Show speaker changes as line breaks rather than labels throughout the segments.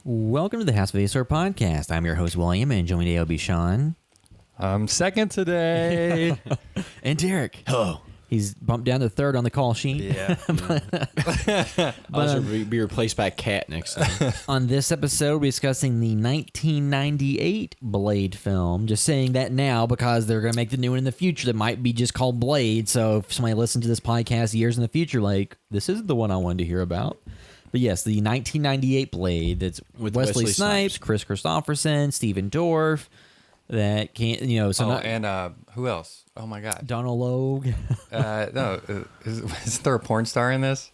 Welcome to the House of Acer podcast. I'm your host, William, and joined today will be Sean.
I'm second today.
And Derek. Hello. He's bumped down to third on the call sheet.
Yeah.
I'll be replaced by a cat next time.
On this episode, we're discussing the 1998 Blade film. Just saying that now because they're going to make the new one in the future that might be just called Blade. So if somebody listens to this podcast years in the future, like, this isn't the one I wanted to hear about. But yes, the 1998 Blade that's with Wesley Snipes, Chris Christopherson, Stephen Dorff. That can't,
and who else? Oh my God,
Donald Logue.
No, is there a porn star in this?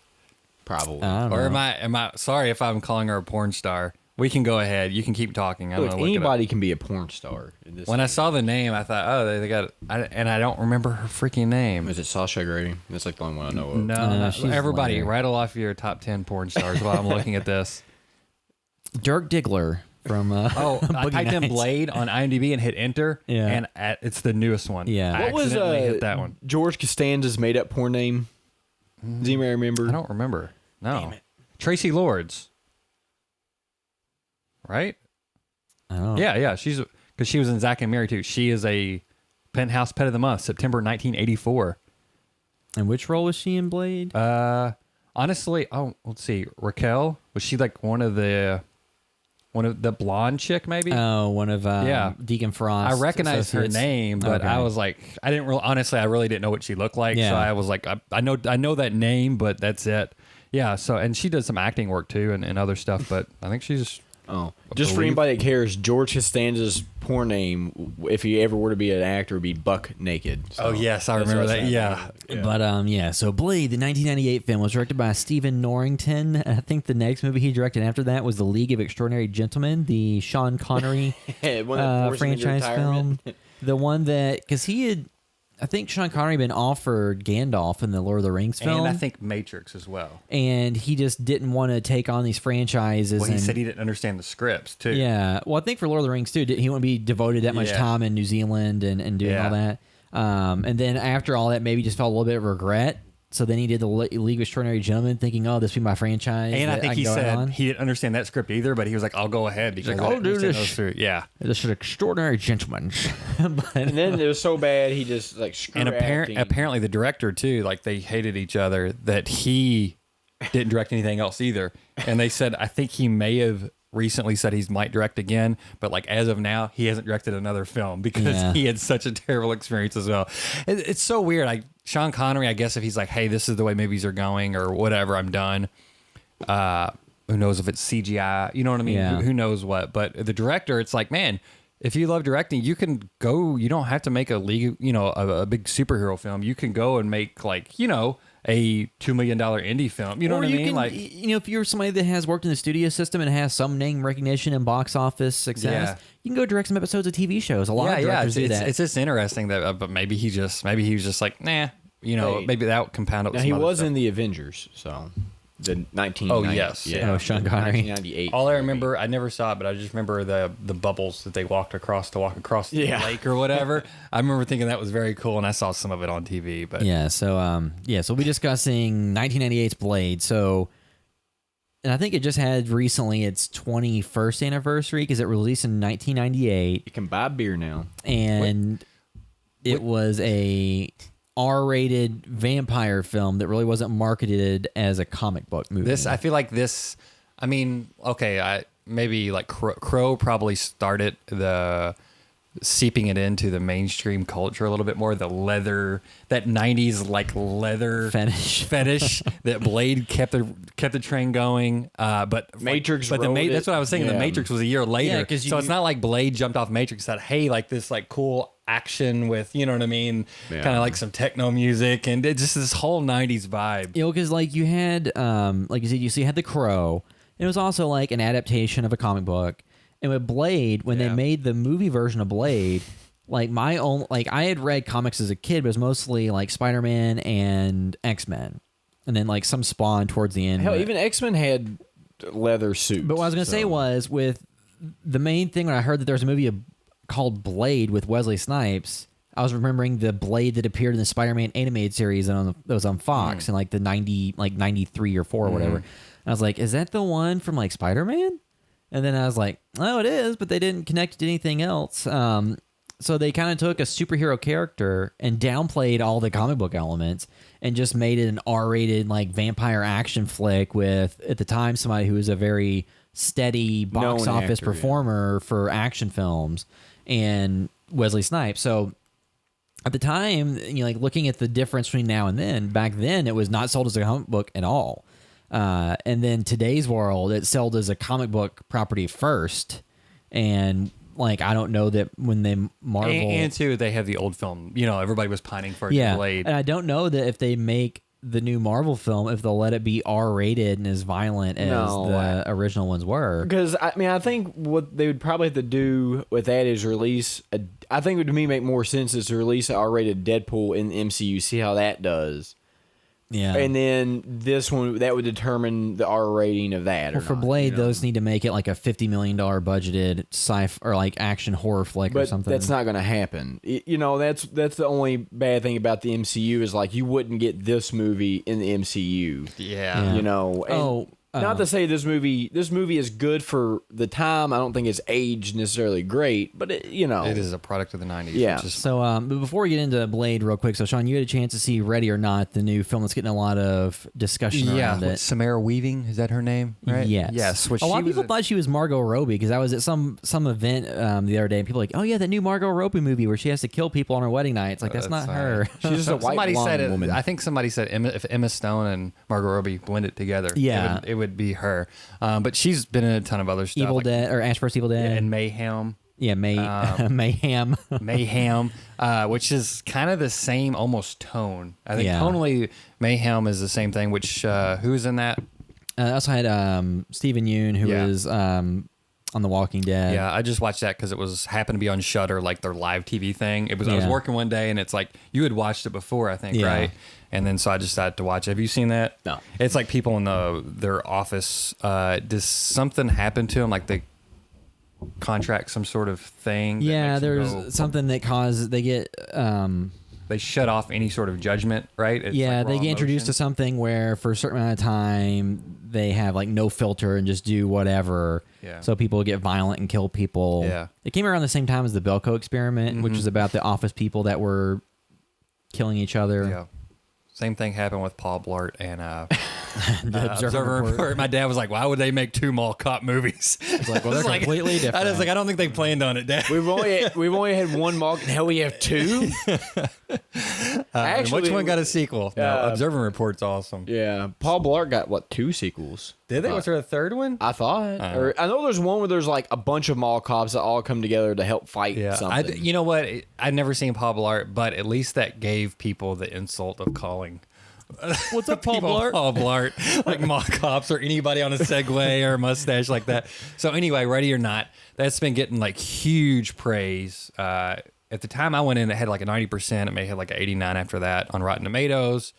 Probably.
Or am I? Sorry if I'm calling her a porn star. We can go ahead. You can keep talking.
Look, anybody can be a porn star.
When I saw the name, I thought, oh, they got, and I don't remember her freaking name.
Is it Sasha Grey? That's like the only one I know of.
No, everybody,
later.
rattle off your top 10 porn stars while I'm looking at this.
Dirk Diggler from
I
Boogie
typed in
Nights.
Blade on IMDb and hit enter,
Yeah.
and it's the newest one.
Yeah.
I
What was
accidentally hit that one?
George Costanza's made up porn name? Does anybody remember?
I don't remember. No.
Damn it.
Tracy Lords. Right?
I don't know.
Yeah. She's because she was in Zack and Mary too. She is a Penthouse Pet of the Month, September 1984.
And which role was she in Blade?
Honestly, let's see. Raquel, was she like one of the blonde chick maybe?
Oh, one of Deacon Frost.
I recognized her
associates.
name, but
Okay.
I was like, I didn't really, honestly, I really didn't know what she looked like.
Yeah.
So I was like, I know that name, but that's it. Yeah. So, and she does some acting work too and other stuff, but I think she's.
Oh, just for anybody that cares, George Costanza's porn name, if he ever were to be an actor, would be Buck Naked. So
Oh yes, I
that's
remember
what
that.
I
Yeah.
But so Blade, the 1998 film, was directed by Stephen Norrington. I think the next movie he directed after that was The League of Extraordinary Gentlemen, the Sean Connery
One that forced him into
franchise film.
retirement.
The one that, because he had, I think Sean Connery had been offered Gandalf in the Lord of the Rings film.
And I think Matrix as well.
And he just didn't want to take on these franchises.
Well, he
and,
said he didn't understand the scripts too.
Yeah. Well, I think for Lord of the Rings, too, he wouldn't be devoted that much
Yeah.
time in New Zealand and doing all that. And then after all that, maybe just felt a little bit of regret. So then he did the League of Extraordinary Gentlemen, thinking, oh, this will be my franchise.
And I
that
think
can
he
go
said
on.
he didn't understand that script either, but he was like, I'll go ahead because
like,
I
I'll do
understand
this.
those three. Yeah.
This is Extraordinary Gentlemen. But,
And then it was so bad, he just like screwed
And
acting.
apparently the director too, like they hated each other, that he didn't direct anything else either. And they said, I think he may have recently said he might direct again, but like as of now, he hasn't directed another film because he had such a terrible experience as well. It's so weird. Like Sean Connery, I guess if he's like, hey, this is the way movies are going or whatever, I'm done. Who knows if it's CGI? You know what I mean?
Yeah.
Who knows what? But the director, it's like, man, if you love directing, you can go. You don't have to make a a big superhero film. You can go and make like, a $2 million indie film. You know
or
what I
you
mean?
can,
Like,
if you're somebody that has worked in the studio system and has some name recognition and box office success,
Yeah.
you can go direct some episodes of TV shows. A lot of directors do that.
It's just interesting that, but maybe he was just like, nah,
Hey.
maybe that would compound up.
Now,
some
he
other
was
stuff.
in the Avengers, so the 1990.
Oh, yes.
Yeah.
Oh, Sean Connery.
1998.
All I remember, I never saw it, but I just remember the bubbles that they walked across to walk across the
Yeah.
lake or whatever. I remember thinking that was very cool, and I saw some of it on TV. But
So we'll be discussing 1998's Blade. So, and I think it just had recently its 21st anniversary because it released in 1998,
You can buy beer now.
and it was a R-rated vampire film that really wasn't marketed as a comic book movie.
I feel like this. I mean, okay, maybe like Crow probably started the seeping it into the mainstream culture a little bit more. The leather, that 90s like leather fetish that Blade kept the train going. But
Matrix
but
wrote it.
that's what I was saying. The
Yeah.
Matrix was a year later,
'cause
so
you-
it's not like Blade jumped off Matrix and said, "Hey, like this like cool action with you know what I mean,
Yeah.
kind of like some techno music and it just this whole 90s vibe."
because like you had, like you said, you had The Crow. And it was also like an adaptation of a comic book. And with Blade, when they
Yeah.
made the movie version of Blade, like I had read comics as a kid, but it was mostly like Spider-Man and X-Men, and then like some Spawn towards the end.
Hell,
But-
even X-Men had leather suits.
But what I was gonna say was with the main thing when I heard that there was a movie called Blade with Wesley Snipes. I was remembering the Blade that appeared in the Spider-Man animated series that was on Fox in like the 93 or 4 or whatever. And I was like, is that the one from like Spider-Man? And then I was like, oh, it is, but they didn't connect it to anything else. So they kind of took a superhero character and downplayed all the comic book elements and just made it an R-rated like vampire action flick with, at the time, somebody who was a very steady box
Known
office
actor,
performer for action films, and Wesley Snipes. So at the time, like looking at the difference between now and then, back then it was not sold as a comic book at all. And then today's world, it's sold as a comic book property first. And like, I don't know that when they Marvel...
And too, they have the old film. Everybody was pining for Blade.
And I don't know that if they make the new Marvel film, if they'll let it be R-rated and as violent as the original ones were.
Because, I think what they would probably have to do with that is release... I think it would, to me, make more sense is to release an R-rated Deadpool in the MCU, see how that does.
Yeah.
And then this one, that would determine the R rating of that.
Well, for Blade, those need to make it like a $50 million budgeted sci-fi or like action horror flick or something.
That's not going to happen. That's the only bad thing about the MCU is like you wouldn't get this movie in the MCU.
Yeah.
Not to say this movie is good for the time. I don't think it's aged necessarily great, but it
is a product of the 90s.
Yeah.
So, but before we get into Blade real quick, so Sean, you had a chance to see Ready or Not, the new film that's getting a lot of discussion around it.
Samara Weaving, is that her name? Right?
Yes. A lot of people thought she was Margot Robbie because I was at some event the other day, and people were like, oh yeah, that new Margot Robbie movie where she has to kill people on her wedding night. It's like that's not her.
She's just a white blonde woman.
I think somebody said if Emma Stone and Margot Robbie blended together, it would be her. But she's been in a ton of other stuff.
Evil Dead or Ash vs. Evil Dead
and Mayhem.
Yeah, Mayhem.
Mayhem, which is kind of the same almost tone. I think tonally Mayhem is the same thing. Which who's in that?
I also had Stephen Yeun, who is on The Walking Dead.
Yeah, I just watched that because it happened to be on Shudder, like their live TV thing. I was working one day, and it's like you had watched it before, I think, right? And then so I just decided to watch it. Have you seen that?
No.
It's like people in their office. Does something happen to them? Like they contract some sort of thing?
Yeah, there's something that causes they get.
They shut off any sort of judgment, right? It's
they
like
get introduced to something where for a certain amount of time they have like no filter and just do whatever.
Yeah.
So people get violent and kill people.
Yeah.
It came around the same time as the Belko experiment, which is about the office people that were killing each other.
Yeah. Same thing happened with Paul Blart and
The Observer Report.
My dad was like, "Why would they make two mall cop movies?"
It's like, well, they're completely different.
I was like, "I don't think they planned on it, Dad."
We've only had one mall. Now we have two.
Actually, which one got a sequel? No, Observer Report's awesome.
Yeah, Paul Blart got 2 sequels.
Did they? Was there a third one?
I thought. Or I know there's one where there's like a bunch of mall cops that all come together to help fight something.
You know what? I've never seen Paul Blart, but at least that gave people the insult of calling.
What's up, Paul Blart?
Paul Blart, like mall cops or anybody on a Segway or a mustache like that. So anyway, Ready or Not, that's been getting like huge praise. At the time I went in, it had like a 90%. It may have like an 89 after that on Rotten Tomatoes.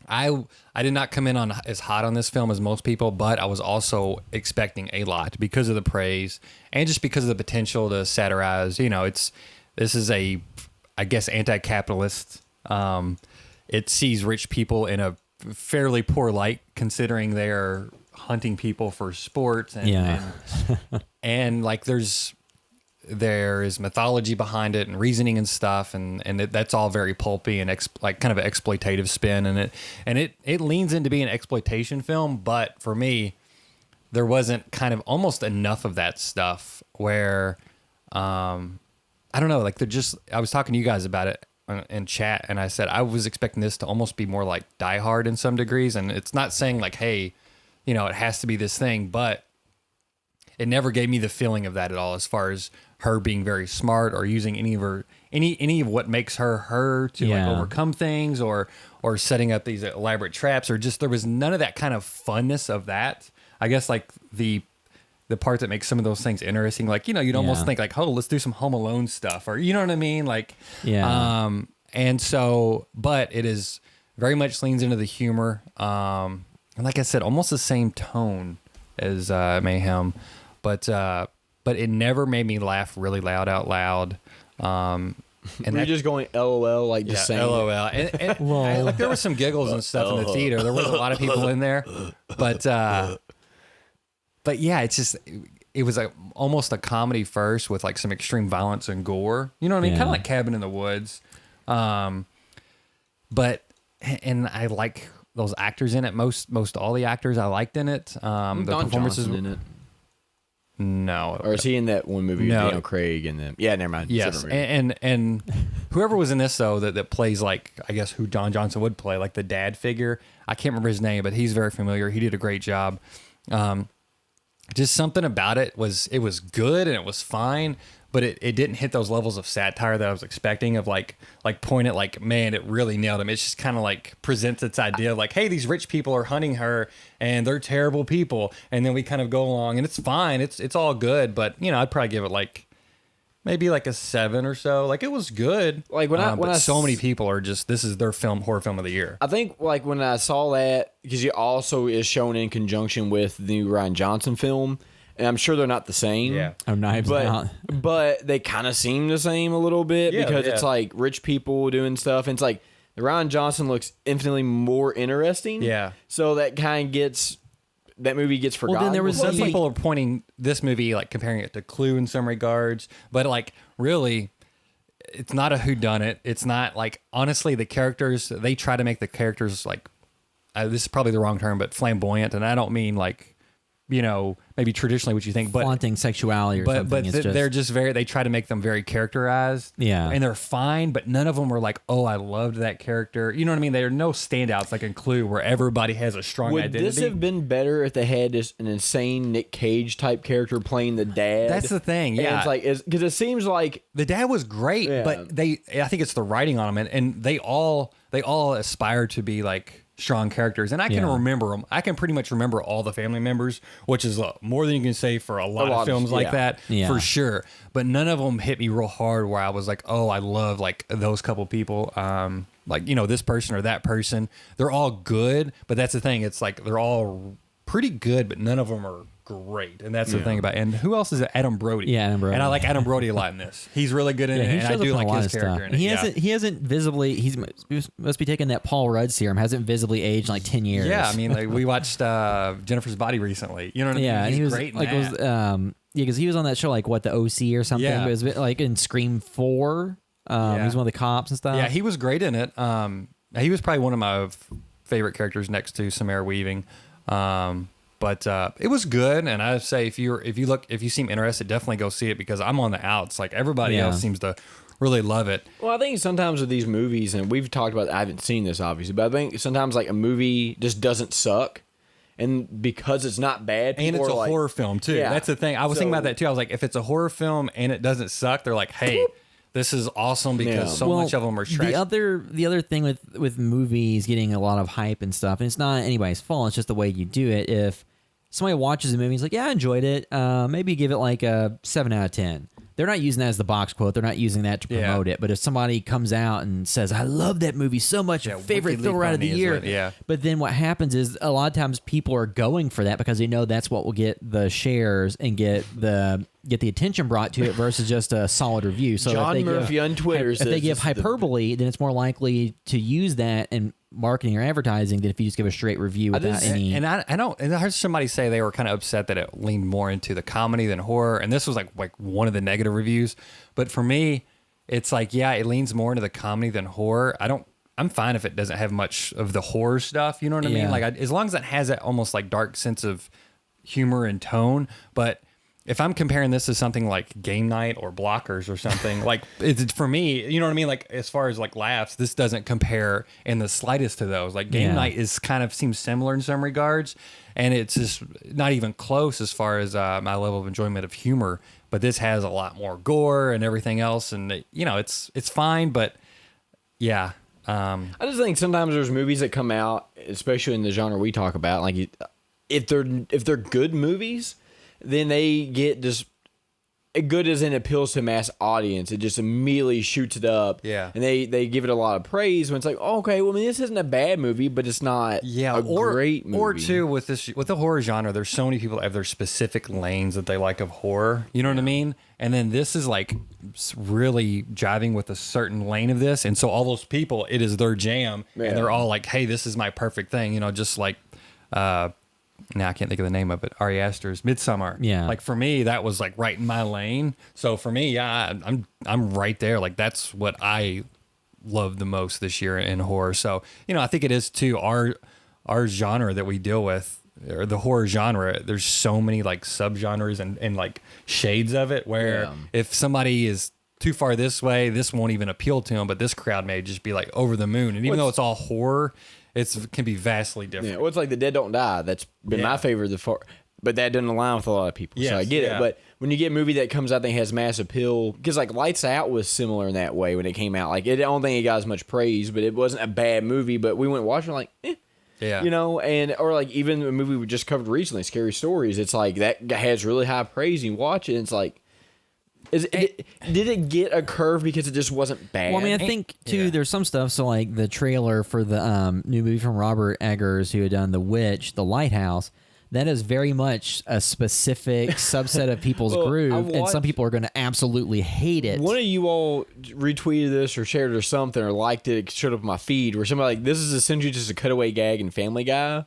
I did not come in on as hot on this film as most people, but I was also expecting a lot because of the praise and just because of the potential to satirize. This is I guess anti-capitalist. It sees rich people in a fairly poor light, considering they are hunting people for sports, and like there is mythology behind it and reasoning and stuff, and that's all very pulpy and like kind of an exploitative spin, and it leans into being an exploitation film, but for me, there wasn't kind of almost enough of that stuff where, I don't know, like I was talking to you guys about it in chat, and I said I was expecting this to almost be more like Die Hard in some degrees, and it's not saying like, hey, it has to be this thing, but it never gave me the feeling of that at all, as far as her being very smart or using any of what makes her to like overcome things or setting up these elaborate traps, or just there was none of that kind of funness of that. I guess like the part that makes some of those things interesting, like, you'd almost think like, oh, let's do some Home Alone stuff, or you know what I mean? Like, and so, but it is very much leans into the humor. And like I said, almost the same tone as Mayhem, but it never made me laugh really loud out loud. And
you're just going LOL, like just saying
LOL. And like there were some giggles and stuff in the theater. There was a lot of people in there, but but yeah, it's just it was almost a comedy first with like some extreme violence and gore. You know what I mean?
Yeah.
Kind of like Cabin in the Woods. But and I like those actors in it. Most all the actors I liked in it. The
Don
performances
Johnson in it.
No.
Or is he in that one movie with
No.
Daniel Craig and them? Yeah, never mind.
Yes,
Different movie.
and whoever was in this though that plays like I guess who Don Johnson would play like the dad figure. I can't remember his name, but he's very familiar. He did a great job. Just something about it was good and it was fine, but it didn't hit those levels of satire that I was expecting of like point at like, man, it really nailed him. It's just kind of like presents its idea of like, hey, these rich people are hunting her and they're terrible people, and then we kind of go along and it's fine. It's all good, but you know, I'd probably give it like maybe like a 7 or so. Like it was good.
Like
but so many people are just this is their horror film of the year.
I think like when I saw that, because it also is shown in conjunction with the new Ryan Johnson film, and I'm sure they're not the same.
Yeah.
Oh, Knives Out.
But they kind of seem the same a little bit because it's like rich people doing stuff, and it's like the Ryan Johnson looks infinitely more interesting.
Yeah.
So that kind of gets that movie gets forgotten.
then there was
Some
like-
people are pointing this movie like comparing it to Clue in some regards, but like really, it's not a whodunit. It's not like honestly the characters. They try to make the characters like this is probably the wrong term, but flamboyant, and I don't mean like you know maybe traditionally what you think, but
flaunting sexuality or something.
but
It's just,
they're just very. They try to make them very characterized.
Yeah.
and they're fine, but none of them were like, oh, I loved that character. You know what I mean? There are no standouts like in Clue where everybody has a strong
Would
identity.
this have been better if they had just an insane Nick Cage type character playing the dad?
That's the thing.
And
Yeah,
it's like because it seems like
the dad was great,
Yeah.
but I think it's the writing on him, and they all aspire to be like strong characters, and I can
Yeah.
remember them. I can pretty much remember all the family members, which is more than you can say for a lot
lot
of
of-
films like
yeah.
that,
Yeah.
for sure. But none of them hit me real hard where I was like, oh, I love like those couple people, like you know this person or that person. They're all good, but that's the thing. It's like they're all pretty good, but none of them are great, and that's the thing about. And who else is it? Adam Brody.
Yeah, Adam Brody.
And I like Adam Brody a lot in this. He's really good in
Yeah,
it,
he
and I
shows
do
up in
like
a lot
his
of stuff.
character in it.
He hasn't visibly he must be taking that Paul Rudd serum. Hasn't visibly aged in like 10 years.
Yeah, I mean, like we watched Jennifer's Body recently. You know what I mean?
Yeah, and
He's
he was
great in
like
that.
yeah, because he was on that show like what the OC or something.
Yeah.
It was a bit like in Scream 4.
Yeah.
He's one of the cops and stuff.
Yeah, he was great in it. He was probably one of my favorite characters next to Samara Weaving. But it was good, and I'd say if you seem interested, definitely go see it because I'm on the outs. Like everybody
Yeah.
else seems to really love it.
Well, I think sometimes with these movies, and we've talked about, I haven't seen this obviously, but I think sometimes like a movie just doesn't suck, and because it's not bad,
And
people
it's a
are like,
horror film too.
Yeah.
That's the thing. I was thinking about that too. I was like, if it's a horror film and it doesn't suck, they're like, hey, this is awesome because
Yeah.
so much of them are trash.
The other thing with movies getting a lot of hype and stuff, and it's not anybody's fault. It's just the way you do it. If somebody watches a movie, and is like, yeah, I enjoyed it. Maybe give it like a 7 out of 10. They're not using that as the box quote. They're not using that to promote it. But if somebody comes out and says, I love that movie so much, favorite
wickedly
thriller out of the
funny is
year.
what- yeah.
But then what happens is a lot of times people are going for that because they know that's what will get the shares and get the attention brought to it versus just a solid review. So
John
if they
Murphy on Twitter
if
says
they give
this is the-
hyperbole, then it's more likely to use that in marketing or advertising than if you just give a straight review without
just-
any.
And I don't. And I heard somebody say they were kind of upset that it leaned more into the comedy than horror. And this was like one of the negative reviews. But for me, it's like it leans more into the comedy than horror. I'm fine if it doesn't have much of the horror stuff. You know what I mean?
Yeah.
Like as long as it has that almost like dark sense of humor and tone. But if I'm comparing this to something like Game Night or Blockers or something, like it's for me, you know what I mean? Like as far as like laughs, this doesn't compare in the slightest to those. Like Game
Yeah.
Night is kind of seems similar in some regards, and it's just not even close as far as my level of enjoyment of humor. But this has a lot more gore and everything else, and it's fine. But yeah,
I just think sometimes there's movies that come out, especially in the genre we talk about, like if they're good movies, then they get just good as in appeals to a mass audience. It just immediately shoots it up.
Yeah.
And they give it a lot of praise when it's like, oh, okay, well, I mean, this isn't a bad movie, but it's not a great movie.
Or two, with the horror genre, there's so many people that have their specific lanes that they like of horror. You know what I mean? And then this is like really jiving with a certain lane of this. And so all those people, it is their jam.
Yeah.
And they're all like, hey, this is my perfect thing. Just like now I can't think of the name of it. Ari Aster's Midsummer.
Yeah.
Like for me, that was like right in my lane. So for me, yeah, I'm right there. Like that's what I love the most this year in horror. So I think it is too our genre that we deal with, or the horror genre. There's so many like subgenres and like shades of it. Where if somebody is too far this way, this won't even appeal to them. But this crowd may just be like over the moon. And even though it's all horror, it can be vastly different.
Yeah, well, it's like The Dead Don't Die. That's been my favorite. But that doesn't align with a lot of people. So I get it. But when you get a movie that comes out that has mass appeal, because like Lights Out was similar in that way when it came out. Like I don't think it got as much praise, but it wasn't a bad movie. But we went watching like,
Yeah.
and or like even a movie we just covered recently, Scary Stories. It's like that has really high praise. And you watch it, and it's like, did it get a curve because it just wasn't bad?
Well, I mean, I think too. There's some stuff. So like the trailer for the new movie from Robert Eggers, who had done The Witch, The Lighthouse. That is very much a specific subset of people's groove, and some people are going to absolutely hate it.
One of you all retweeted this or shared it or something or liked it. It showed up on my feed where somebody like, this is essentially just a cutaway gag in Family Guy.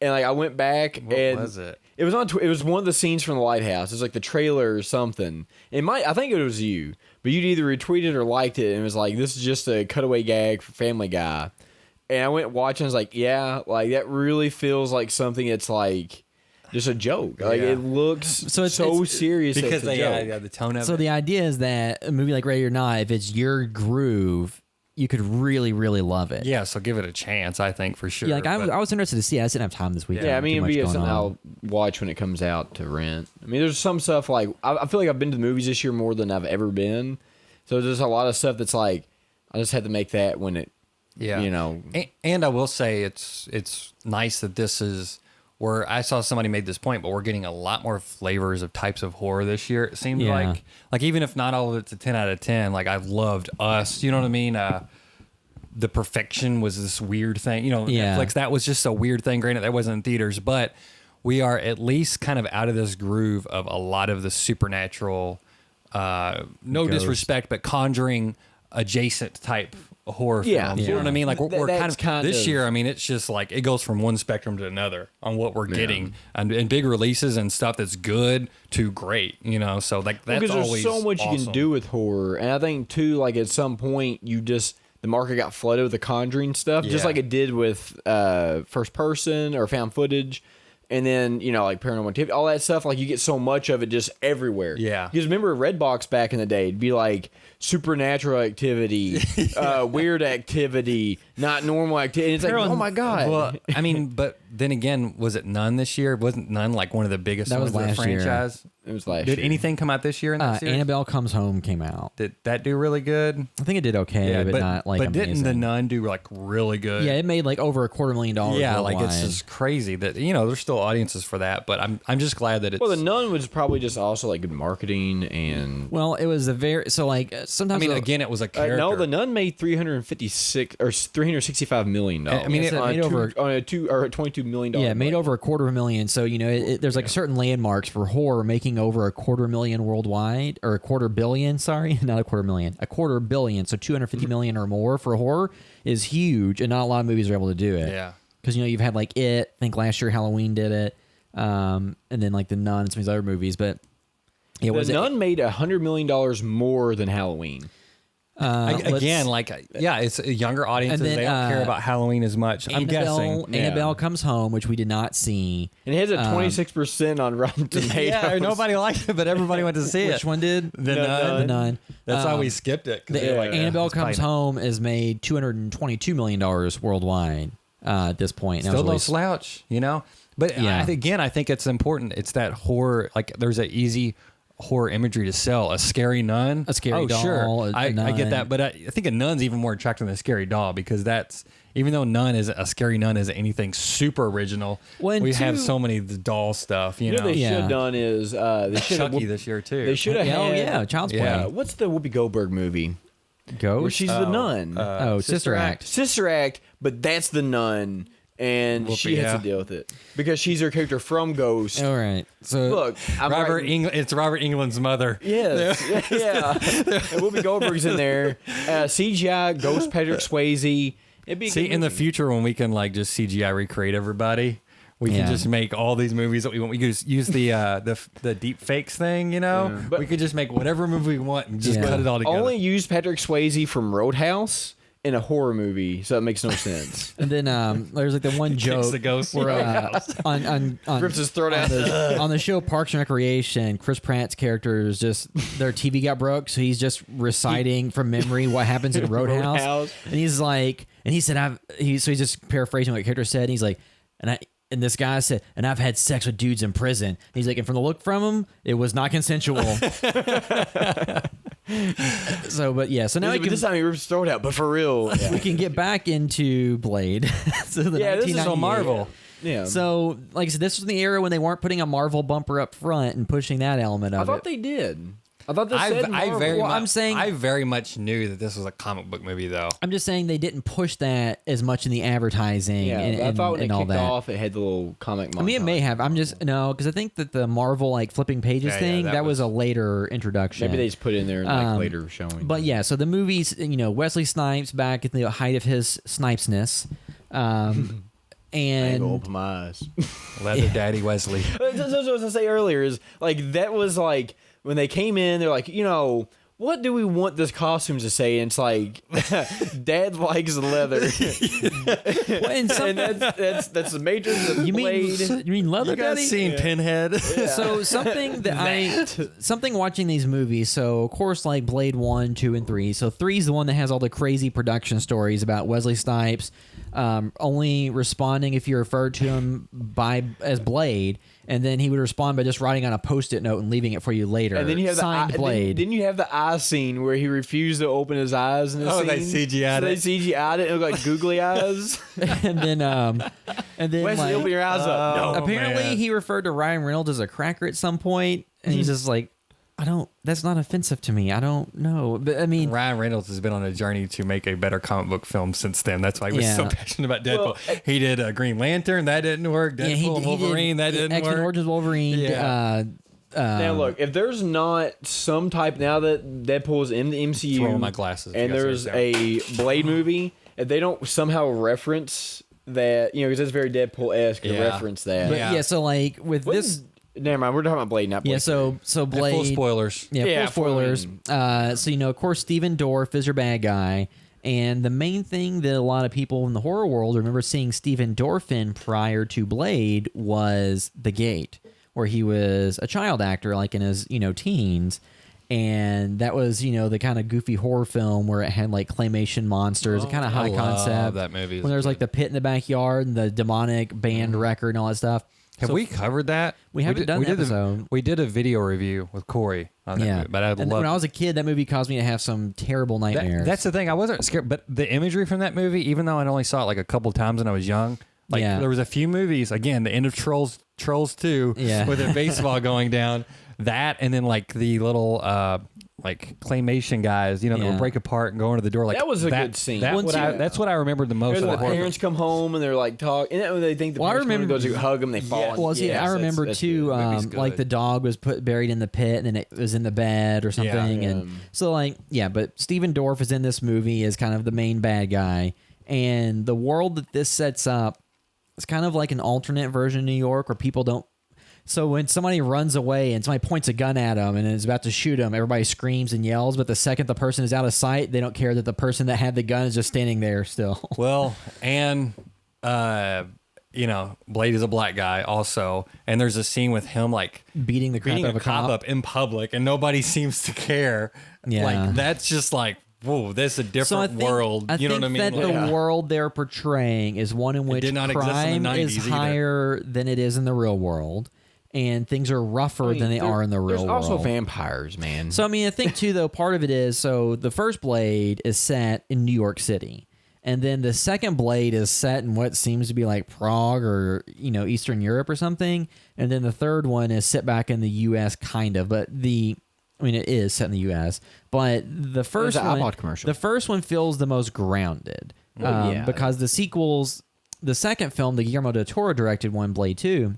And like I went back
What was it?
It was on. It was one of the scenes from The Lighthouse. It was like the trailer or something. I think it was you, but you'd either retweeted or liked it, and it was like, this is just a cutaway gag for Family Guy. And I went watching. I was like, yeah, like that really feels like something that's like just a joke. Like it looks so serious
because
it's a joke.
the tone of it.
So the idea is that a movie like Ready or Not, if it's your groove, you could really, really love it.
Yeah, so give it a chance, I think, for sure.
Yeah, like I was interested to see it. I just didn't have time this weekend.
Yeah, I mean,
Too
it'd be
much going
something
on.
I'll watch when it comes out to rent. I mean, there's some stuff like I feel like I've been to the movies this year more than I've ever been. So there's a lot of stuff that's like I just had to make that when it.
Yeah, and I will say it's nice that this is where I saw somebody made this point, but we're getting a lot more flavors of types of horror this year. It seems like even if not all of it's a 10 out of 10, like I've loved Us. You know what I mean? The Perfection was this weird thing. Netflix, that was just a weird thing. Granted, that wasn't in theaters, but we are at least kind of out of this groove of a lot of the supernatural, no disrespect, but Conjuring adjacent type horror films. You know what I mean? Like we're kind of this year. I mean, it's just like it goes from one spectrum to another on what we're getting, and big releases and stuff that's good to great. So like that's
because
always
there's so much
awesome.
you can do with horror, and I think too, like at some point the market got flooded with the Conjuring stuff, just like it did with first person or found footage. And then, like Paranormal Activity, all that stuff, like you get so much of it just everywhere.
Yeah.
Because remember Redbox back in the day, it'd be like supernatural activity, weird activity, not normal activity. And it's like, oh my God.
Well, I mean, but then again, was it Nun this year? Wasn't Nun like one of the biggest
That was
ones of the
last year.
franchise?
It was last
Did
year.
anything come out this year in that series?
Annabelle Comes Home came out.
Did that do really good?
I think it did okay, but not like
But
amazing.
didn't The Nun do like really good?
Yeah, it made like over $250,000.
Yeah, like it's
worldwide.
just crazy that there's still audiences for that, but I'm just glad that it's.
Well, The Nun was probably just also like good marketing and.
Well, it was a very sometimes.
I mean, again, it was a character.
No, The Nun made $365 million.
I mean, it
made over
on a $22 million.
Yeah, it made over $250,000. So there's like certain landmarks for horror making over $250,000 worldwide, or $250 million. Sorry, not $250,000, $250 million. So $250 million or more for horror is huge, and not a lot of movies are able to do it.
Yeah,
because you've had like I think last year Halloween did it, and then like The Nun and some of these other movies. But
The Nun made $100 million more than Halloween.
it's younger audiences.
And then,
they don't care about Halloween as much. I'm guessing.
Annabelle Comes Home, which we did not see.
And it has a 26% on Rotten Tomatoes.
Yeah, nobody liked it, but everybody went to see it.
Which one did?
The Nun.
The Nun.
That's why we skipped it. 'Cause they were like,
Annabelle
it's
Comes
probably
Home has made $222 million worldwide at this point.
still no slouch, But
Yeah.
I think it's important. It's that horror. Like there's an easy horror imagery to sell. A scary nun,
A scary doll,
Sure,
a
I get
nun.
that, but I think a nun's even more attractive than a scary doll because that's even though a scary nun isn't anything super original.
Well, and
we have
two-
so many doll stuff. You
You know
know,
what they should
Yeah.
have done is they should have
Chucky this year too.
They should have had
Child's Play.
Yeah.
what's the Whoopi Goldberg movie
Ghost.
where she's the nun?
Sister Act.
Sister Act, but that's the nun, and
Whoopi,
she has
yeah.
to deal with it because she's her character from Ghost.
All right. So
Look, I'm
Robert
right-
England. It's Robert England's mother.
Yes, yeah. And Whoopi Goldberg's in there. CGI Ghost Patrick Swayze. It'd be a
See,
good
in the
movie.
future when we can like just CGI recreate everybody, We
Yeah.
can just make all these movies that we want. We could just use the deep fakes thing, you know.
Yeah. But-
we could just make whatever movie we want and just
Yeah.
cut it all together.
Only use Patrick Swayze from Roadhouse in a horror movie, so it makes no sense.
And then there's like the one joke
the ghost
where on
Rips his throat out.
on the show Parks and Recreation, Chris Pratt's character is just their TV got broke, so he's just reciting from memory what happens in Roadhouse.
Roadhouse.
And he's like, and he said, he's just paraphrasing what the character said. And he's like, and this guy said, and I've had sex with dudes in prison. And he's like, and from the look from him, it was not consensual. So, but yeah, so now
But this time he rips his throat out, but for real.
we can get back into Blade. So the
Yeah, this is
1998
so Marvel.
Yeah.
So, like I said, this was the era when they weren't putting a Marvel bumper up front and pushing that element
I
of
thought
it.
they did. I thought they
I
said Marvel.
very
Well,
much,
I'm saying-
I very much knew that this was a comic book movie, though.
I'm just saying they didn't push that as much in the advertising
Yeah,
and,
I thought when
and
it
all
kicked
that.
off, it had the little comic.
I mean, it may
montage.
have. I'm just no, because I think that the Marvel like flipping pages
Yeah,
thing
that
that was
was-
a later introduction.
Maybe they just put it in there and like later showing.
But yeah, so the movies, Wesley Snipes back at the height of his Snipesness,
I
and
open my eyes.
Leather Daddy Wesley.
That's what I was gonna say earlier. Is like that was like when they came in, they're like, what do we want this costume to say? And it's like, Dad likes leather,
well, and some,
and that's the Matrix. The
you
Blade.
mean Leather
You guys
Daddy?
seen Pinhead?
So something something watching these movies. So of course, like Blade 1, 2, and 3. So 3 is the one that has all the crazy production stories about Wesley Snipes only responding if you referred to him as Blade, and then he would respond by just writing on a Post-it note and leaving it for you later.
And then you have
signed
the eye,
Blade.
Then you have the eye scene where he refused to open his eyes in the
Oh,
scene.
they CGI'd
so
it.
They CGI'd it. It looked like googly eyes.
and then
Wesley,
like,
open your eyes up. No.
apparently
man.
he referred to Ryan Reynolds as a cracker at some point, and he's just like, that's not offensive to me. I don't know. But I mean,
Ryan Reynolds has been on a journey to make a better comic book film since then. That's why he was
Yeah.
so passionate about Deadpool.
Well,
he did Green Lantern. That didn't work. Deadpool
he
and Wolverine. That didn't
X-Men
work.
Origins Wolverine.
Yeah.
Now look, if there's not some type now that Deadpool is in the MCU,
Throw on my glasses.
and
You guys
there's
are
a Blade movie, if they don't somehow reference that, because it's very Deadpool-esque to
Yeah.
reference that.
But
Yeah.
yeah, so like with
What
this,
is- never mind. We're talking about Blade, not Blade.
yeah, so
And
Blade.
full spoilers.
Yeah,
Yeah,
full spoilers. So of course, Steven Dorff is your bad guy, and the main thing that a lot of people in the horror world remember seeing Steven Dorff in prior to Blade was The Gate, where he was a child actor, like in his teens. And that was, the kind of goofy horror film where it had like claymation monsters, kind of high
I love
concept.
that movie.
When there's like the pit in the backyard and the demonic band record and all that stuff.
Have
So
we covered that?
We haven't done the episode.
We did a video review with Corey on that
Yeah,
movie, but I
and
love
when I was a kid, that movie caused me to have some terrible nightmares.
that's the thing. I wasn't scared, but the imagery from that movie, even though I only saw it like a couple times when I was young, like
Yeah.
there was a few movies. Again, the end of Trolls 2,
Yeah.
with a baseball going down. That and then like the little like claymation guys, that
Yeah.
would break apart and go into the door. Like
That was a good scene.
That's what I remembered the most.
There's
Of
when
the
the
horror
parents come home and they're like talking, and then they think the
Well, I
parents
remember-
goes to hug them, they fall.
Yeah.
and-
Well, see,
yes,
I remember
that's
too,
good.
movie's
like
good.
the dog was buried in the pit, and then it was in the bed or something,
Yeah.
and so like, yeah. But Steven Dorff is in this movie as kind of the main bad guy, and the world that this sets up is kind of like an alternate version of New York where people don't. So when somebody runs away and somebody points a gun at them and is about to shoot them, everybody screams and yells. But the second the person is out of sight, they don't care that the person that had the gun is just standing there still.
Well, and Blade is a black guy also, and there's a scene with him like
Beating the crap
beating
out of
a
a
cop
cop.
up in public, and nobody seems to care.
Yeah.
Like that's just like, whoa, this is a different world. You know what I mean?
That
Like,
the world they're portraying is one in which
did not exist in
crime
the 90s
is
either.
higher than it is in the real world, and things are rougher than they are in the real
There's
world.
also vampires, man.
So I mean, I think too, though, part of it is so the first Blade is set in New York City, and then the second Blade is set in what seems to be like Prague or Eastern Europe or something, and then the third one is set back in the U.S. kind of, but it is set in the U.S. But the first
an
one,
iPod commercial.
the first one feels the most grounded,
yeah.
because the sequels, the second film, the Guillermo del Toro directed one, Blade 2,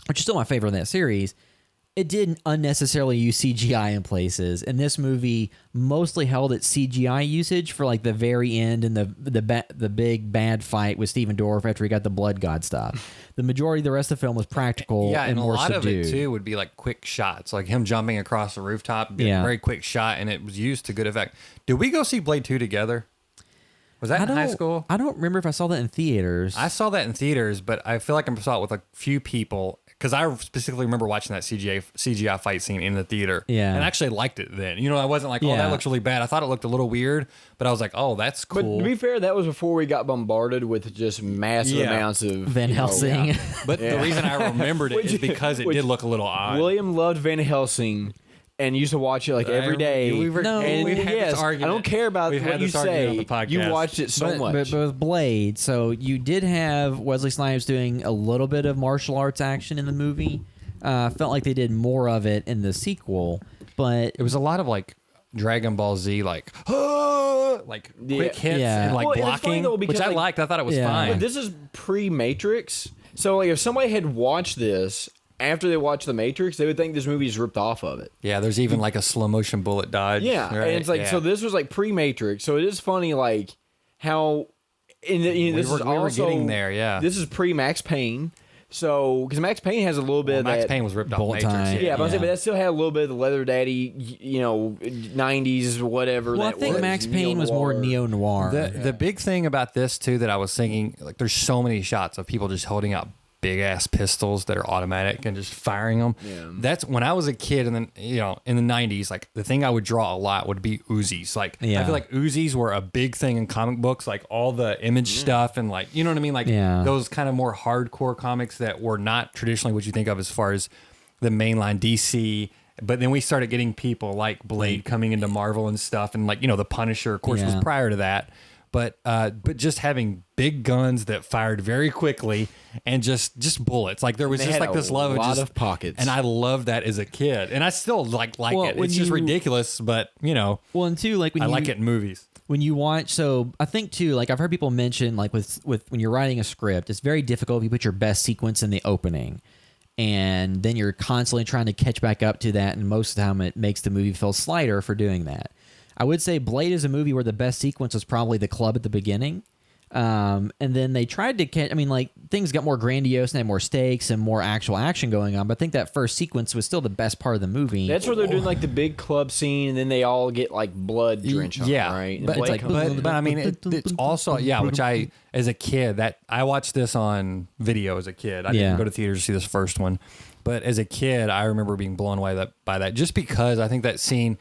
which is still my favorite in that series, it did unnecessarily use CGI in places, and this movie mostly held its CGI usage for like the very end and the big bad fight with Steven Dorff after he got the blood god stuff. The majority of the rest of the film was practical
Yeah,
and
and a
more
lot
subdued.
of it too would be like quick shots, like him jumping across the rooftop, being a very quick shot, and it was used to good effect. Did we go see Blade 2 together? Was that in high school?
I don't remember if I saw that in theaters.
I saw that in theaters, but I feel like I saw it with a few people because I specifically remember watching that CGI fight scene in the theater.
Yeah.
And I actually liked it then. You know, I wasn't like, oh,
Yeah.
that looks really bad. I thought it looked a little weird, but I was like, oh, that's cool.
But to be fair, that was before we got bombarded with just massive amounts of
Van Helsing.
But the reason I remembered it is because it did look a little odd.
William loved Van Helsing and used to watch it like every day.
We've had this
I
argument.
don't care about
We've had
what you
this argument on
say.
the podcast.
You watched it so much.
But with Blade, so you did have Wesley Snipes doing a little bit of martial arts action in the movie. Felt like they did more of it in the sequel, but
It was a lot of like Dragon Ball Z, like quick hits and like
Well, it was funny
blocking,
though, because,
which I
like-
liked. I thought it was
Yeah.
fine.
But this is pre-Matrix. So like if somebody had watched this after they watched The Matrix, they would think this movie is ripped off of it.
Yeah, there's even like a slow motion bullet dodge.
Yeah,
right?
and it's like
Yeah.
so. This was like pre-Matrix, so it is funny like how in the, you know, this
we
is
were
also
getting there. Yeah,
This is pre-Max Payne, so because Max Payne has a little bit of
Max
that.
Payne was ripped off
Bullet
Matrix.
time.
Yeah, but I'm saying,
Yeah.
but that still had a little bit of the leather daddy, you know, 90s whatever.
well, I
that
think
was,
Max Payne was more neo noir.
The big thing about this too that I was thinking, like, there's so many shots of people just holding out big ass pistols that are automatic and just firing them.
Yeah.
That's when I was a kid, and then in the 90s, like the thing I would draw a lot would be Uzis. Like I
Yeah.
feel like Uzis were a big thing in comic books, like all the image stuff and like you know what I mean, like
Yeah.
those kind of more hardcore comics that were not traditionally what you think of as far as the mainline DC. But then we started getting people like Blade coming into Marvel and stuff, and like the Punisher, of course, was
Yeah.
prior to that. But just having big guns that fired very quickly and just bullets, like there was
They
just
had
like
a
this love
lot
just,
of pockets.
and I loved that as a kid, and I still like
Well,
it.
when
It's just
you-
ridiculous, but
well, and two, like when
I
you
like it in movies.
when you watch. So I think too, like I've heard people mention, like with when you're writing a script, it's very difficult if you put your best sequence in the opening, and then you're constantly trying to catch back up to that, and most of the time it makes the movie feel slighter for doing that. I would say Blade is a movie where the best sequence was probably the club at the beginning. And then they tried to catch, I mean, like things got more grandiose and had more stakes and more actual action going on. But I think that first sequence was still the best part of the movie.
That's where they're doing like the big club scene, and then they all get like blood drenched on them,
Yeah,
right? And
but,
Blade
like-
comes-
but I mean, it's also which I as a kid that I watched this on video as a kid. I
Yeah.
didn't go to theaters to see this first one, but as a kid, I remember being blown away by that just because I think that scene.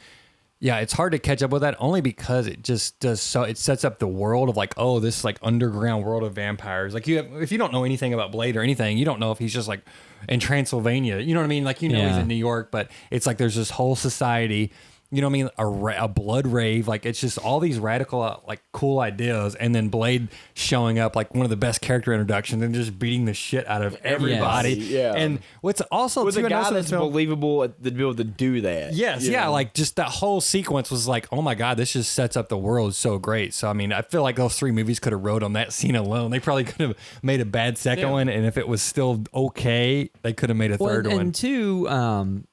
Yeah, it's hard to catch up with that only because it just does so. It sets up the world of like, oh, this like underground world of vampires. Like if you don't know anything about Blade or anything, you don't know if he's just like in Transylvania. You know what I mean? Like he's
Yeah.
in New York, but it's like there's this whole society. You know what I mean? A blood rave. Like it's just all these radical, like cool ideas, and then Blade showing up like one of the best character introductions and just beating the shit out of everybody.
Yeah.
And what's also
with
too,
a
I
guy
noticed in the
that's
film-
believable to be able to do that.
Yes,
you
yeah,
know?
like just that whole sequence was like, oh my god, this just sets up the world so great. So I mean, I feel like those three movies could have rode on that scene alone. They probably could have made a bad second one, and if it was still okay, they could have made a third
and
one.
two,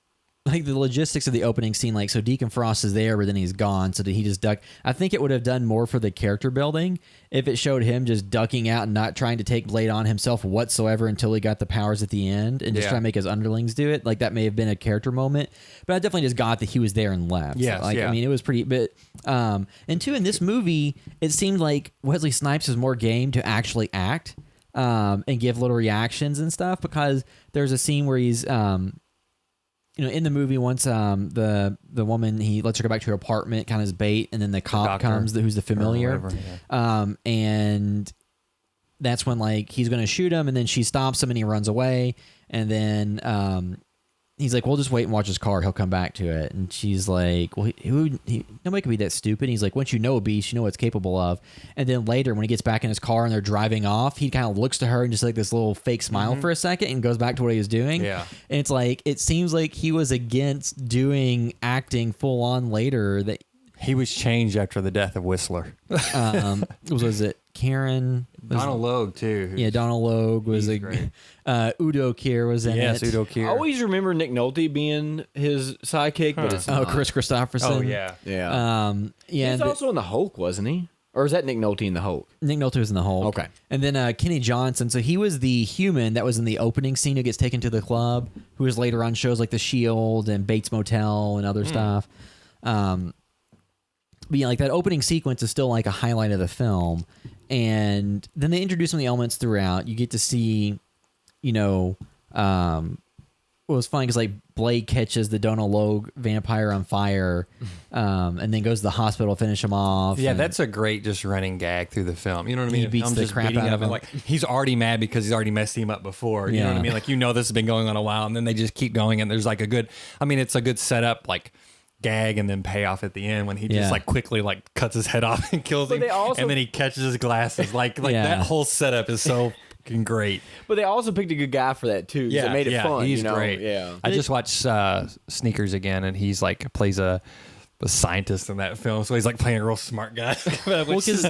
like the logistics of the opening scene, like so Deacon Frost is there, but then he's gone. So did he just duck? I think it would have done more for the character building if it showed him just ducking out and not trying to take Blade on himself whatsoever until he got the powers at the end and just
Yeah.
try to make his underlings do it. Like that may have been a character moment, but I definitely just got that he was there and left.
Yes,
like
yeah.
I mean, it was pretty. But and two, in this movie, it seemed like Wesley Snipes is more game to actually act and give little reactions and stuff, because there's a scene where he's in the movie, once the woman, he lets her go back to her apartment, kind of as bait, and then the cop
doctor.
comes, who's the familiar,
whatever, yeah.
and that's when like he's going to shoot him, and then she stops him, and he runs away, and then he's like, "We'll just wait and watch his car. He'll come back to it." And she's like, "Well, nobody could be that stupid." And he's like, "Once you know a beast, you know what it's capable of." And then later, when he gets back in his car and they're driving off, he kind of looks to her and just like this little fake smile for a second and goes back to what he was doing.
Yeah.
And it's like, it seems like he was against doing acting full on later, that
He was changed after the death of Whistler.
Was it Karen?
Donald Logue too.
Yeah, Donald Logue was
great.
Udo Kier was in
Yes,
it.
Udo
I
Kier.
always remember Nick Nolte being his sidekick, but it's not.
Chris Christopherson.
Oh yeah.
Yeah.
Yeah.
He's also in the Hulk, wasn't he? Or is that Nick Nolte in the Hulk?
Nick Nolte was in the Hulk.
Okay.
And then Kenny Johnson. So he was the human that was in the opening scene who gets taken to the club, who was later on shows like The Shield and Bates Motel and other stuff. But yeah, like that opening sequence is still like a highlight of the film. And then they introduce some of the elements throughout. You get to see, what was funny because like Blade catches the Donald Logue vampire on fire, and then goes to the hospital to finish him off.
Yeah,
and
that's a great just running gag through the film. You know what I mean?
He beats the
just
crap
beating
out
up
of
and,
him.
Like he's already mad because he's already messed him up before. You know what I
Yeah.
mean? Like this has been going on a while, and then they just keep going, and there's like a good. I mean, it's a good setup, like gag and then payoff at the end when he
Yeah.
just like quickly like cuts his head off and kills him,
they also-
and then he catches his glasses. Like
Yeah.
that whole setup is so fucking great.
But they also picked a good guy for that too. 'Cause it made it fun.
He's
you know?
great.
Yeah.
I just watched Sneakers again, and he's like plays a scientist in that film, so he's like playing a real smart guy.
well, because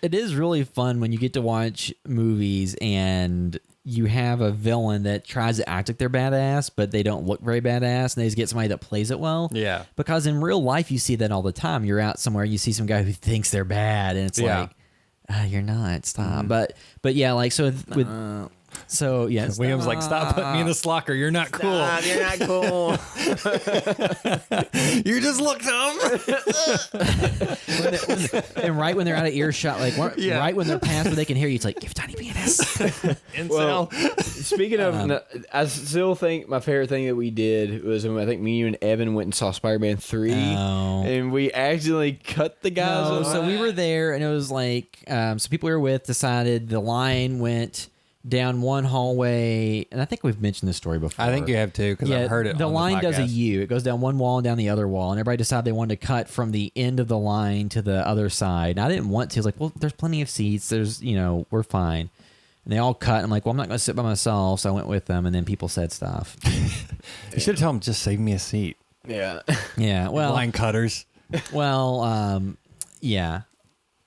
it is really fun when you get to watch movies and you have a villain that tries to act like they're badass, but they don't look very badass, and they just get somebody that plays it well.
Yeah.
Because in real life, you see that all the time. You're out somewhere, you see some guy who thinks they're bad, and it's
Yeah.
like, you're not. Stop. But yeah, like so with
William's like, stop putting me in this locker. You're not cool.
You're not cool.
You just look dumb.
and right when they're out of earshot, like right when they're past where they can hear you, it's like, give tiny penis.
Well, speaking of, I still think my favorite thing that we did was when I think me, you, and Evan went and saw Spider-Man 3,
Oh.
and we accidentally cut the guys.
No,
off.
so we were there, and it was like, so people we were with decided the line went down one hallway, and I think we've mentioned this story before.
I think you have too, because I've heard it.
The
on
line
the
does a
podcast.
U. It goes down one wall and down the other wall, and everybody decided they wanted to cut from the end of the line to the other side. And I didn't want to. I was like, well, there's plenty of seats. There's, we're fine. And they all cut. I'm like, well, I'm not going to sit by myself, so I went with them, and then people said stuff.
You should have told him, just save me a seat.
Yeah.
Yeah, well,
Line cutters.
yeah.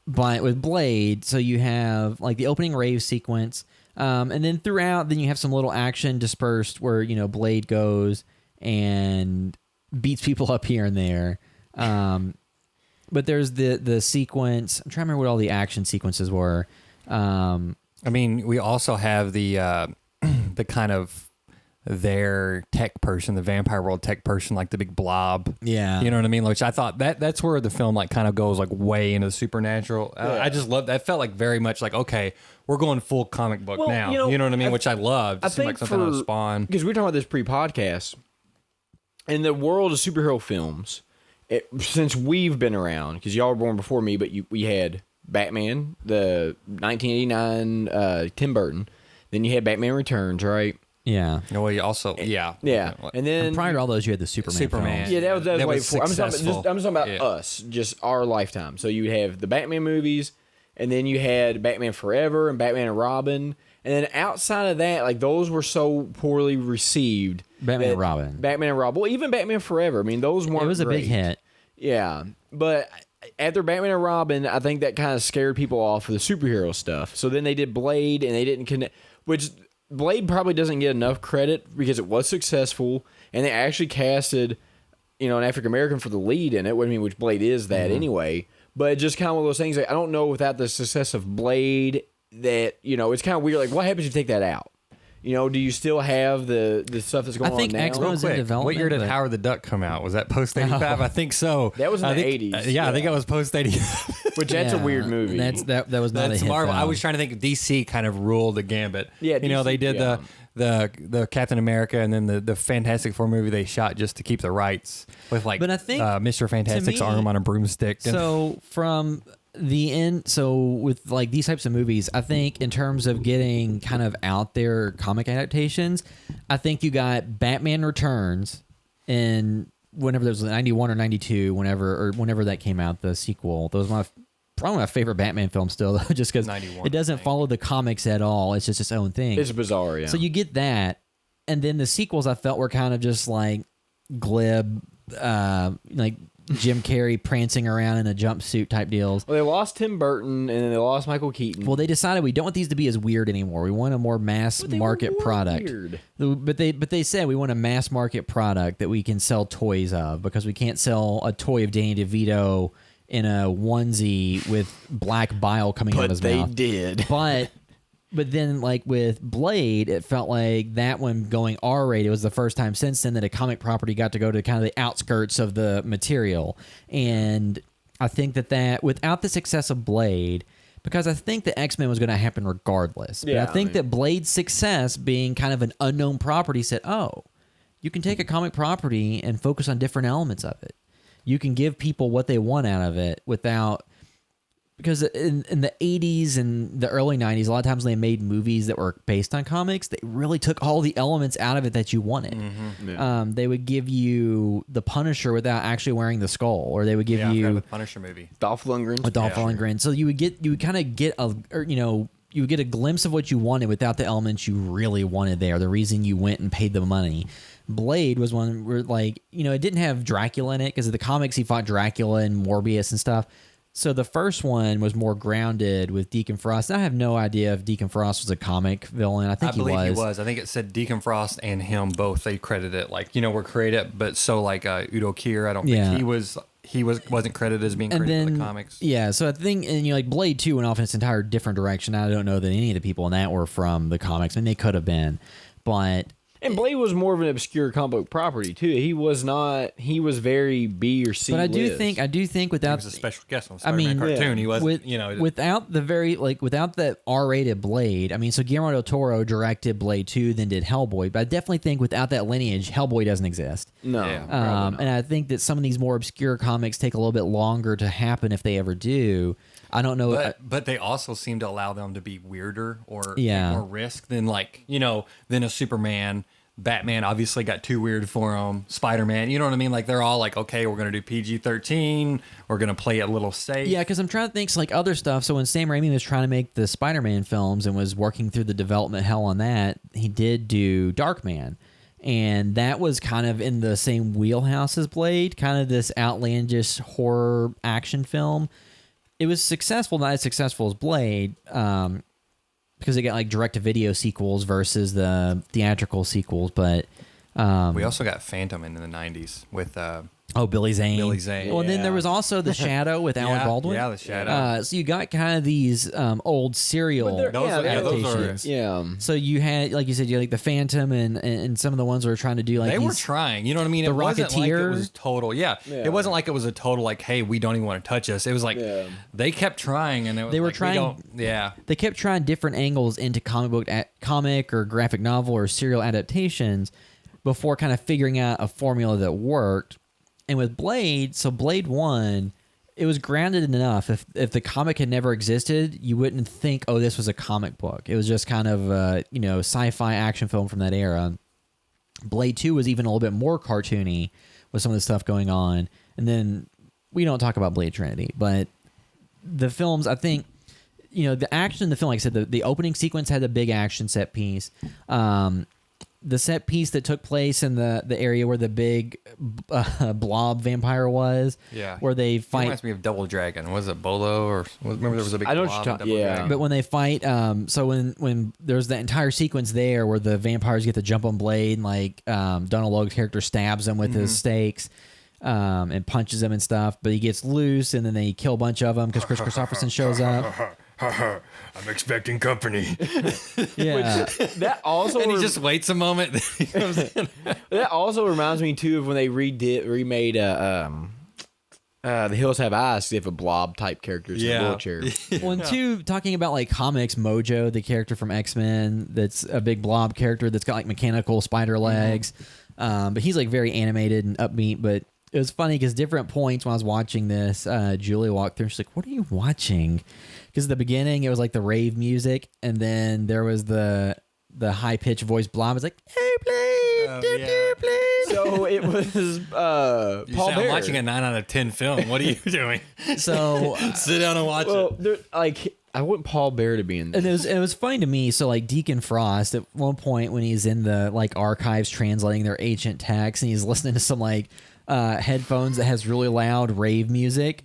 But with Blade, so you have like the opening rave sequence, and then throughout, then you have some little action dispersed where Blade goes and beats people up here and there. But there's the sequence. I'm trying to remember what all the action sequences were.
I mean, we also have the the kind of their tech person, the vampire world tech person, like the big blob.
Yeah.
You know what I mean? Which I thought that's where the film like kind of goes like way into the supernatural. I just love that. Felt like very much like, okay, we're going full comic book
Well,
now. You know what I mean? Which I loved. It seemed like something out of Spawn.
Because we were talking about this pre-podcast, in the world of superhero films, since we've been around, because y'all were born before me, but we had Batman, the 1989 Tim Burton. Then you had Batman Returns, right?
Yeah.
No, you also
Yeah. And then
And prior to all those, you had the Superman. films.
yeah, that was
That
way
was
before. I'm just
successful.
talking about
Yeah.
us, just our lifetime. So you have the Batman movies, and then you had Batman Forever and Batman and Robin, and then outside of that, like those were so poorly received.
Batman and
that-
Robin.
Batman and Robin. Well, even Batman Forever. I mean, those weren't.
It was a big
great.
hit.
Yeah, but after Batman and Robin, I think that kind of scared people off of the superhero stuff. So then they did Blade, and they didn't connect. Which Blade probably doesn't get enough credit because it was successful, and they actually casted, an African American for the lead in it. I mean, which Blade is that anyway. But just kind of one of those things. Like, I don't know without the success of Blade that it's kind of weird. Like, what happens if you take that out? Do you still have the stuff that's going
I think
on now?
X-Men was in
Quick,
development.
what year did
but-
Howard the Duck come out? Was that post 85? I think so.
That was in
I
the
think-
80s.
Yeah, I think it was post 85.
Which that's a
Yeah,
weird movie.
That was not
That's
a hit.
Marvel. I
film.
was trying to think. DC kind of ruled the gambit.
Yeah,
they
DC,
did
yeah.
the Captain America and then the Fantastic Four movie they shot just to keep the rights with like.
But I think,
Mr. Fantastic's
to me-
arm on a broomstick.
So from the end, so with like these types of movies, I think in terms of getting kind of out there comic adaptations, I think you got Batman Returns in whenever there was 91 or 92, whenever that came out, the sequel. Those were probably my favorite Batman film still, though, just because
91,
it doesn't
I think.
follow the comics at all. It's just its own thing.
It's bizarre, yeah.
So you get that, and then the sequels I felt were kind of just like glib, like Jim Carrey prancing around in a jumpsuit type deals.
Well, they lost Tim Burton and then they lost Michael Keaton.
Well, they decided we don't want these to be as weird anymore. We want a more mass market product.
Weird.
But they said we want a mass market product that we can sell toys of, because we can't sell a toy of Danny DeVito in a onesie with black bile coming out of his mouth.
But they did.
But then, like with Blade, it felt like that one going R-rated was the first time since then that a comic property got to go to kind of the outskirts of the material. And I think that without the success of Blade, because I think the X-Men was going to happen regardless. But
Yeah,
I think that Blade's success being kind of an unknown property said, oh, you can take a comic property and focus on different elements of it. You can give people what they want out of it without... Because in the 80s and the early 90s, a lot of times when they made movies that were based on comics, they really took all the elements out of it that you wanted.
Mm-hmm.
Yeah.
They would give you the Punisher without actually wearing the skull, or they would give
I forgot
you
the Punisher movie.
Dolph Lundgren.
a Dolph Lundgren. So you would kind of get you would get a glimpse of what you wanted without the elements you really wanted there, the reason you went and paid the money. Blade was one where, like, it didn't have Dracula in it, because of the comics he fought Dracula and Morbius and stuff. So the first one was more grounded with Deacon Frost. I have no idea if Deacon Frost was a comic villain. I believe he was.
I think it said Deacon Frost and him both. They credited it like, we're created, but so like Udo Kier, I don't think he wasn't credited as being credited in the comics.
Yeah, so I think, and like Blade 2 went off in its entire different direction. I don't know that any of the people in that were from the comics. I mean, they could have been, but...
And Blade was more of an obscure comic book property too. He was not. He was very B or C.
But I do
list.
think without
He was a special guest on Spider-Man cartoon. He was,
without the R-rated Blade. I mean, so Guillermo del Toro directed Blade 2, then did Hellboy. But I definitely think without that lineage, Hellboy doesn't exist.
No.
Yeah.
And I think that some of these more obscure comics take a little bit longer to happen if they ever do. I don't know.
But they also seem to allow them to be weirder or
Yeah.
take more risk than than a Superman. Batman obviously got too weird for him. Spider-Man, you know what I mean? Like, they're all like, okay, we're going to do PG-13. We're going to play it a little safe.
Yeah, because I'm trying to think, so like other stuff. So when Sam Raimi was trying to make the Spider-Man films and was working through the development hell on that, he did do Darkman. And that was kind of in the same wheelhouse as Blade, kind of this outlandish horror action film. It was successful, not as successful as Blade, because they got like direct-to-video sequels versus the theatrical sequels. But
we also got Phantom in the 90s with
Billy Zane.
Billy Zane.
Well, and then
Yeah.
there was also The Shadow with Alan Baldwin.
Yeah, The Shadow.
So you got kind of these old serial
those are-
adaptations.
Yeah.
So you had, like you said, you had like the Phantom and some of the ones that were trying to do like
They were
these-
trying, you know what I mean?
The
It wasn't like it
Rocketeer.
was total. Yeah.
Yeah.
It wasn't like it was a total like, hey, we don't even want to touch us. It was like they kept trying, and it was
They were
like,
trying-
Yeah.
They kept trying different angles into comic or graphic novel or serial adaptations before kind of figuring out a formula that worked. And with Blade, so Blade 1, it was grounded enough. If the comic had never existed, you wouldn't think, oh, this was a comic book. It was just kind of a, sci-fi action film from that era. Blade 2 was even a little bit more cartoony with some of the stuff going on. And then we don't talk about Blade Trinity, but the films, I think, the action in the film, like I said, the opening sequence had a big action set piece. The set piece that took place in the area where the big blob vampire was,
Yeah.
where they
It
fight.
reminds me of Double Dragon. Was it Bolo or remember there was a big
I know what
blob
you're
in
talking-
Double
yeah.
Dragon?
But when they fight, so when there's the entire sequence there where the vampires get to jump on Blade, and like Donald Logue's character stabs him with his stakes, and punches him and stuff, but he gets loose, and then they kill a bunch of them because Chris Christopherson shows up.
I'm expecting company.
Yeah,
That also
And he just waits a moment. Then he comes in.
that also reminds me too of when they remade The Hills Have Eyes. They have a blob type characters in a
Yeah.
wheelchair.
Well, and two, talking about like comics, Mojo, the character from X-Men, that's a big blob character that's got like mechanical spider legs, but he's like very animated and upbeat. But it was funny because different points when I was watching this, Julie walked through. She's like, "What are you watching?" Because at the beginning it was like the rave music, and then there was the high pitched voice blob. It's like, "Hey, Blade,
yeah.
Blade."
So it was
You
Paul
said, I'm
Bear.
watching a 9 out of 10 film. What are you doing?
So
Sit down and watch
Well,
it.
I want Paul Bear to be in this.
and it was funny to me. So like Deacon Frost at one point when he's in the like archives translating their ancient texts, and he's listening to some like headphones that has really loud rave music.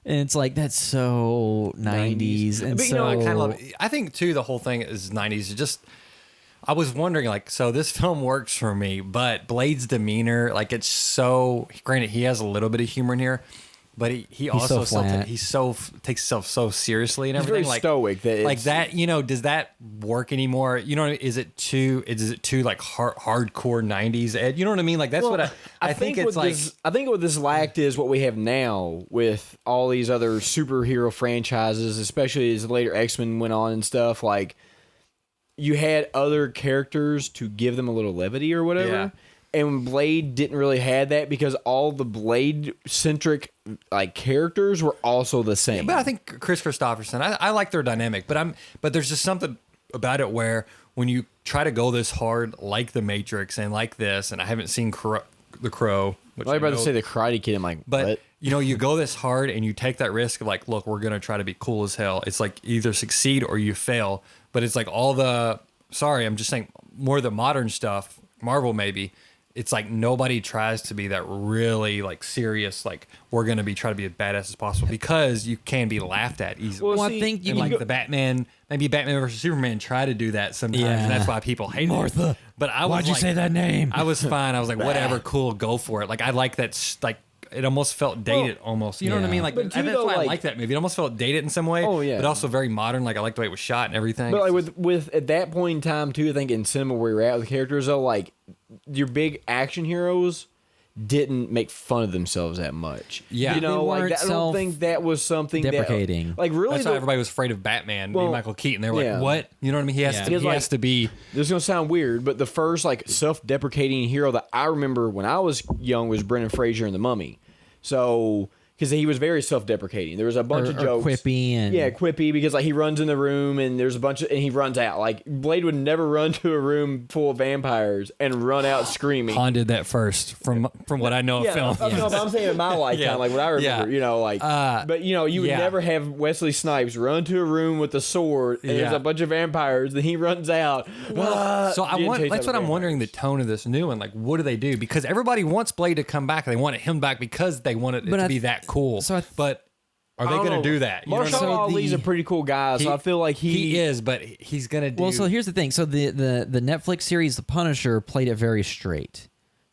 And it's like, that's so 90s. And
But, you
so
know,
I kind of love it. I think too the whole thing is 90s. Just I was wondering, like, so this film works for me, but Blade's demeanor, like, it's so. Granted, he has a little bit of humor in here, but he also
so flat.
takes himself so seriously and
He's
everything.
very
Like
stoic. That
like
it's-
that. You know, does that work anymore? You know, is it too like hardcore 90s ed? You know what I mean? Like that's
Well,
what I think it's
what
like.
I think what this lacked is what we have now with all these other superhero franchises, especially as later X-Men went on and stuff. Like you had other characters to give them a little levity or whatever.
Yeah.
And Blade didn't really have that because all the Blade centric like characters were also the same.
But I think Chris Christopherson, I like their dynamic, but there's just something about it where when you try to go this hard, like The Matrix and like this, and I haven't seen The Crow. Which
I was about to
know-
say the Karate Kid. I'm like,
But
what?
you know, you go this hard and you take that risk of like, look, we're gonna try to be cool as hell. It's like either succeed or you fail. But it's like I'm just saying more of the modern stuff, Marvel maybe. It's like nobody tries to be that really like serious, like we're gonna try to be as badass as possible because you can be laughed at easily.
Well, I
see,
think you
And
can
like the Batman, maybe Batman versus Superman try to do that sometimes,
Yeah.
and that's why people hate
Martha,
it. But I was
why'd you
like-
say that name?
I was fine. I was like, whatever, cool, go for it. Like I like that. Like it almost felt dated, almost. You know what I
yeah.
mean? Like
But too,
that's
though,
why I
like-
like that movie. It almost felt dated in some way.
Oh, yeah.
but also very modern. Like I like the way it was shot and everything.
But like with at that point in time too, I think in cinema where you're at with characters though, like your big action heroes didn't make fun of themselves that much.
Yeah.
you know,
They
like
weren't
that, I don't think that was something
deprecating.
that like really.
that's why
the-
everybody was afraid of Batman,
Well,
Michael Keaton. They were
yeah.
like, "What? You know what I mean? He has
Yeah.
to.
Because,
He
like-
has to be."
This is gonna sound weird, but the first like self-deprecating hero that I remember when I was young was Brendan Fraser in The Mummy. So because he was very self-deprecating. There was a bunch
Or-
of
or
jokes.
quippy and-
yeah, quippy because like he runs in the room and there's a bunch of and he runs out. Like Blade would never run to a room full of vampires and run out screaming.
Han did that first, from what I know of
Yeah,
film.
no, but I'm saying in my lifetime,
Yeah.
like what I remember,
Yeah.
you know, like, but you know, you would
yeah.
never have Wesley Snipes run to a room with a sword and there's
Yeah.
a bunch of vampires, then he runs out.
So I
getting
want.
chased
That's
out
what
of
I'm wondering. The
vampires.
tone of this new one, like, what do they do? Because everybody wants Blade to come back. They wanted him back because they wanted it
But
to
I-
be that cool.
so I-
but are they
I don't
going to
know.
do that? You know what I'm
Marshall
saying?
Ali's a pretty cool guy, so I feel like
he is, but he's going to do.
Well, so here's the thing. So the Netflix series The Punisher played it very straight.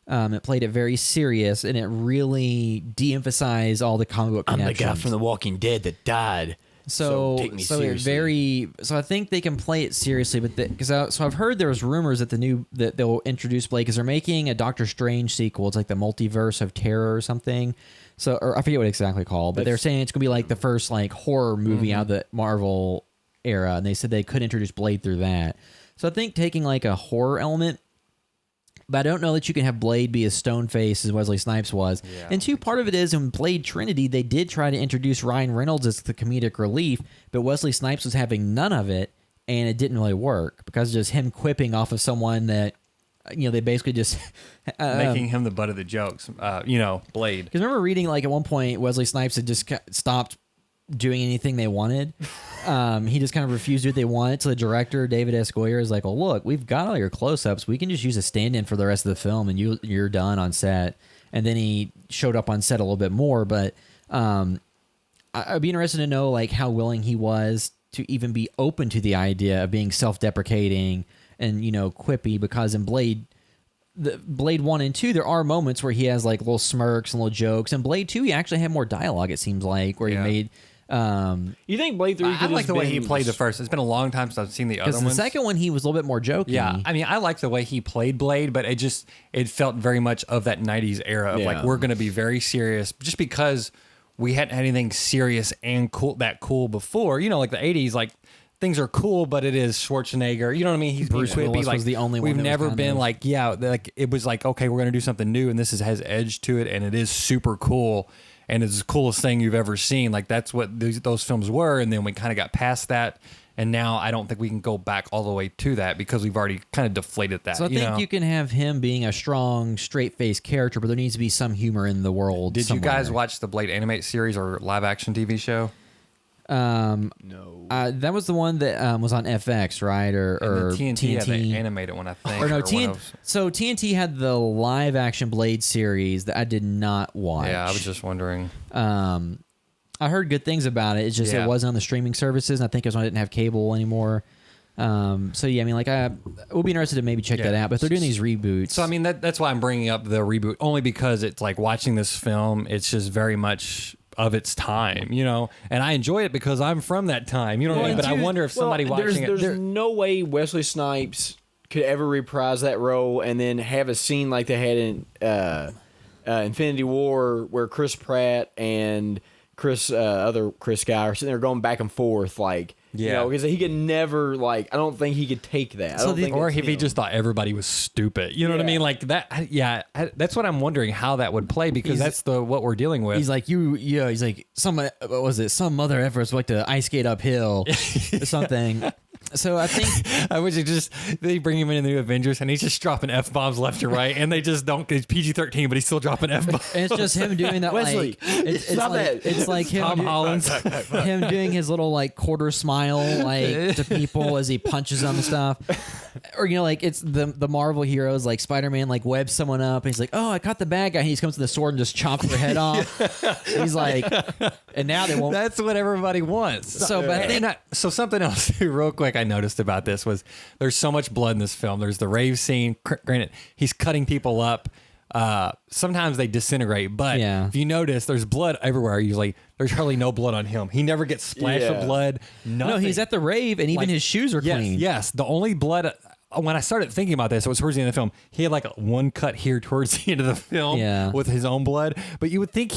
It played it very serious, and it really de-emphasized all the comic book connections.
The Walking Dead that died.
So
take me
it
seriously.
so I think they can play it seriously, but because I've heard there was rumors that that they'll introduce Blade because they're making a Doctor Strange sequel. It's like the Multiverse of Terror or something. So or I forget what it's exactly called, but they're saying it's gonna be like the first like horror movie out of the Marvel era, and they said they could introduce Blade through that. So I think taking like a horror element. But I don't know that you can have Blade be as stone-faced as Wesley Snipes was.
Yeah,
And two, part of it is in Blade Trinity, they did try to introduce Ryan Reynolds as the comedic relief, but Wesley Snipes was having none of it, and it didn't really work because just him quipping off of someone that, you know, they basically just...
making him the butt of the jokes. Blade.
Because remember reading, like, at one point, Wesley Snipes had just stopped doing anything they wanted. He just kind of refused to do what they wanted. So the director, David S. Goyer, is like, well, look, we've got all your close-ups. We can just use a stand-in for the rest of the film, and you're done on set. And then he showed up on set a little bit more. But I'd be interested to know, like, how willing he was to even be open to the idea of being self-deprecating and, you know, quippy, because in Blade 1 and 2, there are moments where he has like little smirks and little jokes. And Blade 2, he actually had more dialogue, it seems like, where
Yeah.
he made...
You think Blade 3
I
could
like
have
the way he
been-
played the first. It's been a long time since I've seen the other
Because the
ones.
second one, he was a little bit more jokey.
Yeah, I mean, I like the way he played Blade, but it felt very much of that '90s era of like
Yeah.
we're going to be very serious, just because we hadn't had anything serious and cool before. You know, like the '80s, like things are cool, but it is Schwarzenegger. You know what I mean? He's
Bruce
being quippy.
Willis
Like
was the only one
we've
that was
never
kind
been
of-
like like it was like okay, we're going to do something new, and has edge to it, and it is super cool. And it's the coolest thing you've ever seen. Like that's what those films were, and then we kind of got past that, and now I don't think we can go back all the way to that because we've already kind of deflated that.
So I think you can have him being a strong, straight-faced character, but there needs to be some humor in the world.
Did you guys
somewhere.
watch the Blade animated series or live action TV show?
No.
That was the one that was on FX, right? Or
And then TNT had the animated one, I think.
Or no,
one of-
so TNT had the live action Blade series that I did not watch.
Yeah, I was just wondering.
I heard good things about it. It's just it wasn't on the streaming services, and I think it was when I didn't have cable anymore. So yeah, I mean, like we'll be interested to maybe check that out. But if they're doing these reboots,
So I mean, that's why I'm bringing up the reboot, only because it's like watching this film. It's just very much of its time, you know, and I enjoy it because I'm from that time, you know what I mean? But I wonder if somebody watching
there's no way Wesley Snipes could ever reprise that role and then have a scene like they had in Infinity War where Chris Pratt and other Chris guy are sitting there going back and forth, like, you know, because he could never, like, I don't think he could take that.
Or if he just thought everybody was stupid, you know what I mean? Like that, that's what I'm wondering how that would play, because that's what we're dealing with.
he's like, he's like, some mother efforts like to ice skate uphill or something. So I think
I wish they bring him in the new Avengers and he's just dropping F-bombs left and right, and they just don't. It's PG-13, but he's still dropping F-bombs.
and it's just him doing that.
Wesley,
like it's like him,
Tom Holland,
him doing his little like quarter smile like to people as he punches them and stuff. Or like it's the Marvel heroes like Spider-Man like webs someone up and he's like, oh, I caught the bad guy. And he just comes to the sword and just chops their head off. He's like, and now they won't.
That's what everybody wants.
So, but I think
so something else too, real quick, I noticed about this was there's so much blood in this film. There's the rave scene. Granted, he's cutting people up. Sometimes they disintegrate, but if you notice, there's blood everywhere. Usually, there's hardly no blood on him. He never gets splashed with blood. Nothing.
No, he's at the rave, and even his shoes are clean.
Yes, the only blood. When I started thinking about this, it was towards the end of the film. He had like one cut here towards the end of the film with his own blood. But you would think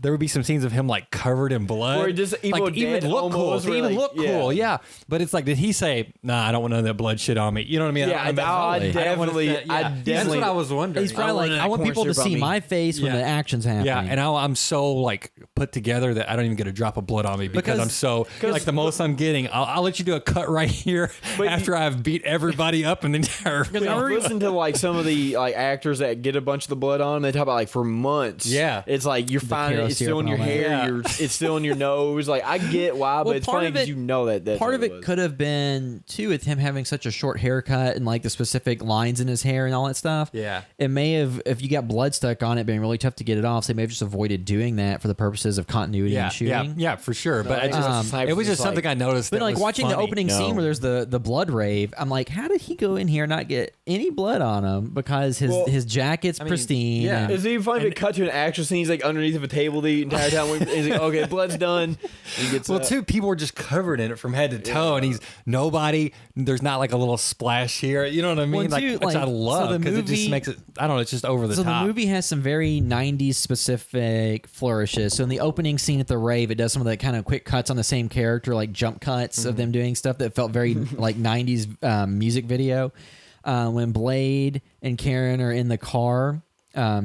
there would be some scenes of him like covered in blood.
Or just Evil
like,
Dead
even look cool.
almost,
Even
like,
look cool, yeah. But it's like, did he say, nah, I don't want none of that blood shit on me? You know what I mean?
Yeah, I definitely.
That's what I was wondering.
He's probably like, I want people to see my face when the action's happening.
Yeah, and I'm so like put together that I don't even get a drop of blood on me because I'm so like the most I'm getting. I'll let you do a cut right here after I've beat everybody up in the entire.
Because I listen to like some of the like actors that get a bunch of the blood on them. They talk about like for months.
Yeah,
it's like you're finding it's still in your hair. It's still in your nose. Like I get why, but it's funny because you know that.
Part of it could have been too with him having such a short haircut and like the specific lines in his hair and all that stuff.
Yeah,
it may have, if you got blood stuck on it, being really tough to get it off. So they may have just avoided doing that for the purposes of continuity and shooting.
Yeah, for sure. But it was just something I noticed.
But like watching
funny.
the opening scene where there's the blood rave, I'm like, how did he go in here and not get any blood on him? Because his jacket's pristine.
Yeah, it's even funny to cut to an action scene. He's like underneath of a table the entire time. He's like, okay, blood's done. He gets
too, people were just covered in it from head to toe, and there's not like a little splash here. You know what I mean? Which I love because it just makes it. I don't know. It's just over the top.
So the movie has some very 90s specific flourishes. So in the opening scene at the rave, it does some of that kind of quick cuts on the same character, like jump cuts of them doing stuff that felt very like 90s music video. When Blade and Karen are in the car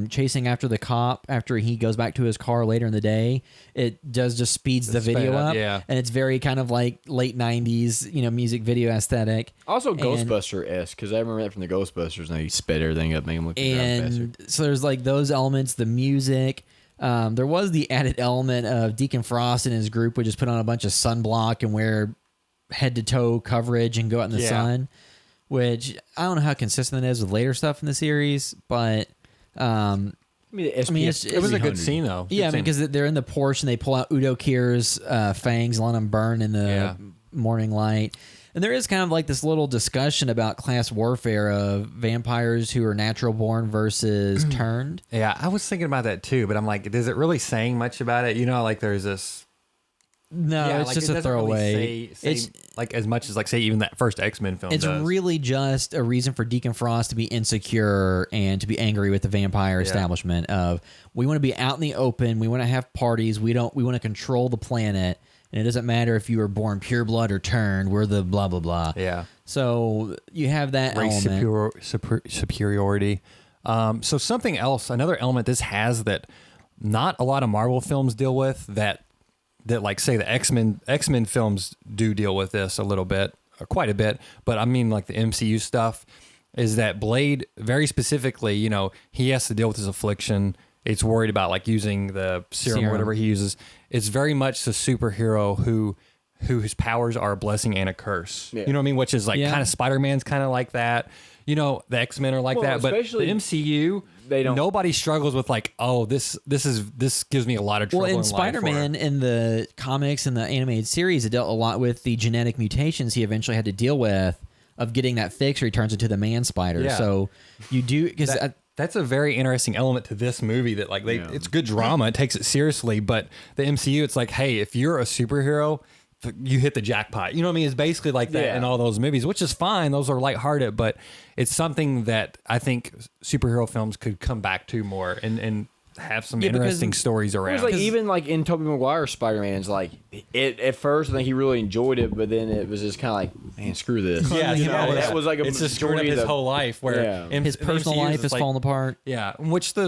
chasing after the cop after he goes back to his car later in the day, it just speeds the video up.
Yeah.
And it's very kind of like late 90s, music video aesthetic.
Also Ghostbuster-esque, because I remember that from the Ghostbusters. Now you sped everything up, make them look
and so there's like those elements, the music. There was the added element of Deacon Frost and his group would just put on a bunch of sunblock and wear head to toe coverage and go out in the sun. Which I don't know how consistent it is with later stuff in the series, but it
was a good scene though.
Yeah, because they're in the Porsche and they pull out Udo Kier's fangs and let them burn in the morning light. And there is kind of like this little discussion about class warfare of vampires who are natural born versus turned.
Yeah, I was thinking about that too, but I'm like, is it really saying much about it? Like there's this.
No, it's just a throwaway.
Really say like as much as like say even that first X-Men film.
It's really just a reason for Deacon Frost to be insecure and to be angry with the vampire establishment. Of we want to be out in the open, we want to have parties, we want to control the planet, and it doesn't matter if you were born pure blood or turned. We're the blah blah blah.
Yeah.
So you have that
race
element.
superiority. So something else, another element this has that not a lot of Marvel films deal with that like say the X-Men films do deal with this a little bit, or quite a bit, but I mean like the MCU stuff is that Blade very specifically, he has to deal with his affliction. it's worried about like using the serum or whatever he uses. It's very much the superhero whose powers are a blessing and a curse. Yeah. You know what I mean? Which is like kind of Spider-Man's kind of like that. You know, the X-Men are like that, but the MCU, they don't. Nobody struggles with like, oh, this gives me a lot of trouble.
Well, in Spider-Man, in the comics and the animated series, it dealt a lot with the genetic mutations he eventually had to deal with of getting that fix, or he turns into the man spider. Yeah. So you do because
that's a very interesting element to this movie. That like it's good drama, it takes it seriously, but the MCU, it's like, hey, if you're a superhero, you hit the jackpot. You know what I mean? It's basically like that in all those movies, which is fine. Those are lighthearted, but it's something that I think superhero films could come back to more and have some interesting stories around.
It was like even like in Tobey Maguire's Spider-Man's like at first I think he really enjoyed it, but then it was just kind of like, man, screw this.
Yeah,
that was like
it's just screwed up his whole life where
his personal life is falling apart.
Yeah, which the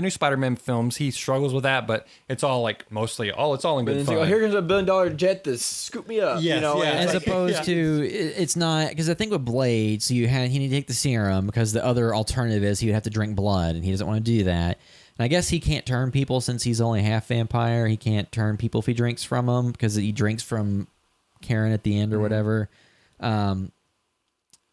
new Spider-Man films, he struggles with that, but it's all like mostly it's all in good fun.
Like, here comes $1 billion jet to scoop me up.
Yes,
as opposed to it's not, because I think with Blade, so he need to take the serum because the other alternative is he would have to drink blood, and he doesn't want to do that. And I guess he can't turn people since he's only half vampire. He can't turn people if he drinks from them because he drinks from Karen at the end or whatever. But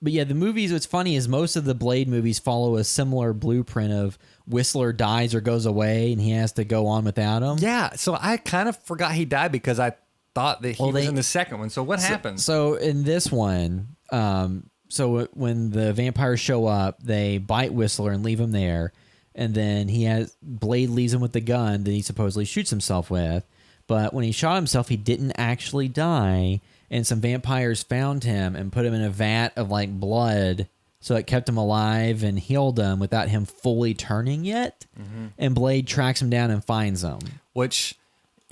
yeah, the movies, what's funny is most of the Blade movies follow a similar blueprint of Whistler dies or goes away and he has to go on without him.
Yeah, so I kind of forgot he died because I thought that he was in the second one. So what happened?
So in this one, so when the vampires show up, they bite Whistler and leave him there. And then Blade leaves him with the gun that he supposedly shoots himself with. But when he shot himself, he didn't actually die. And some vampires found him and put him in a vat of like blood. So it kept him alive and healed him without him fully turning yet. Mm-hmm. And Blade tracks him down and finds him.
Which,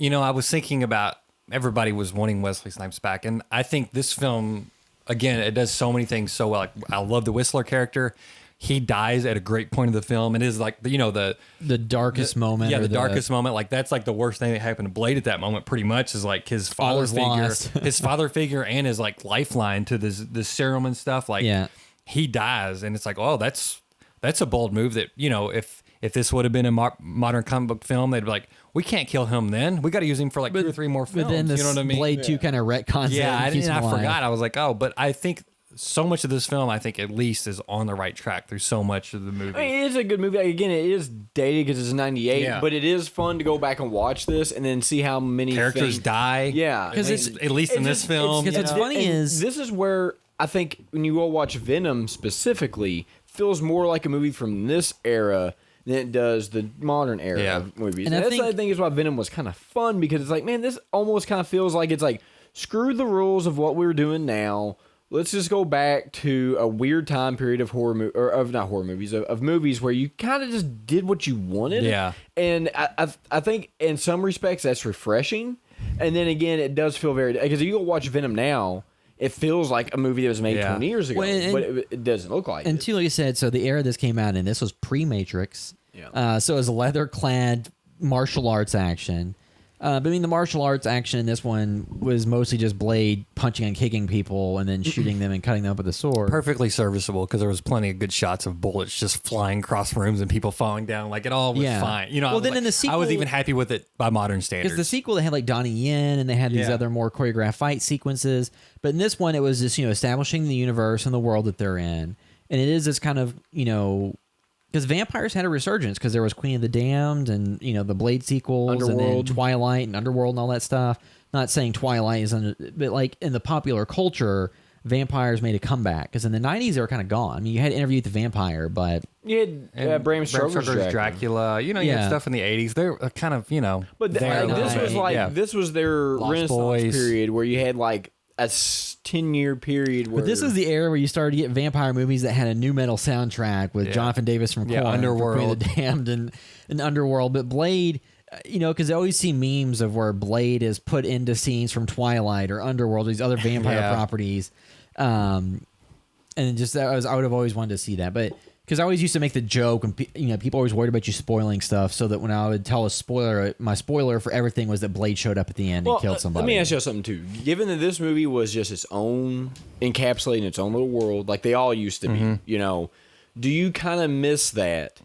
I was thinking about, everybody was wanting Wesley Snipes back. And I think this film, again, it does so many things so well. Like, I love the Whistler character. He dies at a great point of the film. It is like, the
darkest moment.
Yeah, the darkest moment. Like, that's like the worst thing that happened to Blade at that moment, pretty much, is like his father figure, his father figure and his like lifeline to this serum and stuff. Like, he dies, and it's like, oh, that's a bold move that, if this would have been a modern comic book film, they'd be like, we can't kill him then. We got to use him for like 2 or 3 more films.
But then
you know what I mean?
Blade 2 kind of retcons it.
Yeah, I forgot. I was like, oh, but I think so much of this film, I think at least, is on the right track through so much of the movie.
I mean, it is a good movie. Again, it is dated because it's 98, but it is fun to go back and watch this and then see how many
characters die.
Yeah,
because at least in this film.
Because what's funny is
this is where I think when you go watch Venom specifically, feels more like a movie from this era than it does the modern era of movies. And that's I think is why Venom was kind of fun, because it's like, man, this almost kind of feels like it's like, screw the rules of what we're doing now. Let's just go back to a weird time period of of movies where you kind of just did what you wanted.
Yeah.
And I think in some respects that's refreshing. And then again, it does feel very, because if you go watch Venom now, it feels like a movie that was made 20 years ago, but it doesn't look like it.
And too, like I said, so the era this came out in, this was pre-Matrix. Yeah. So it was leather-clad martial arts action. But I mean, the martial arts action in this one was mostly just Blade punching and kicking people and then shooting them and cutting them up with a sword.
Perfectly serviceable, because there was plenty of good shots of bullets just flying across rooms and people falling down. Like, it all was fine.
Well, then in the sequel,
I was even happy with it by modern standards.
Because the sequel, they had like Donnie Yen and they had these other more choreographed fight sequences. But in this one, it was just, establishing the universe and the world that they're in. And it is this kind of, because vampires had a resurgence, because there was Queen of the Damned and, the Blade sequels,
Underworld.
and then Twilight and Underworld and all that stuff. Not saying Twilight is but like in the popular culture, vampires made a comeback, because in the 90s they were kind of gone. I mean, you had Interview with the Vampire, but
you had Bram Stoker's
Dracula. You had stuff in the 80s. They're kind of,
But this was their
Lost
Renaissance
Boys.
period where you had like a 10-year period where...
But this is the era where you started to get vampire movies that had a new metal soundtrack with Jonathan Davis from Korn,
Underworld,
Queen of the Damned, and Underworld. But Blade, because I always see memes of where Blade is put into scenes from Twilight or Underworld, or these other vampire properties. And just I would have always wanted to see that, but because I always used to make the joke, and people always worried about you spoiling stuff, so that when I would tell a spoiler, my spoiler for everything was that Blade showed up at the end and killed somebody.
Let me ask you something too. Given that this movie was just its own, encapsulating its own little world, like they all used to be, do you kind of miss that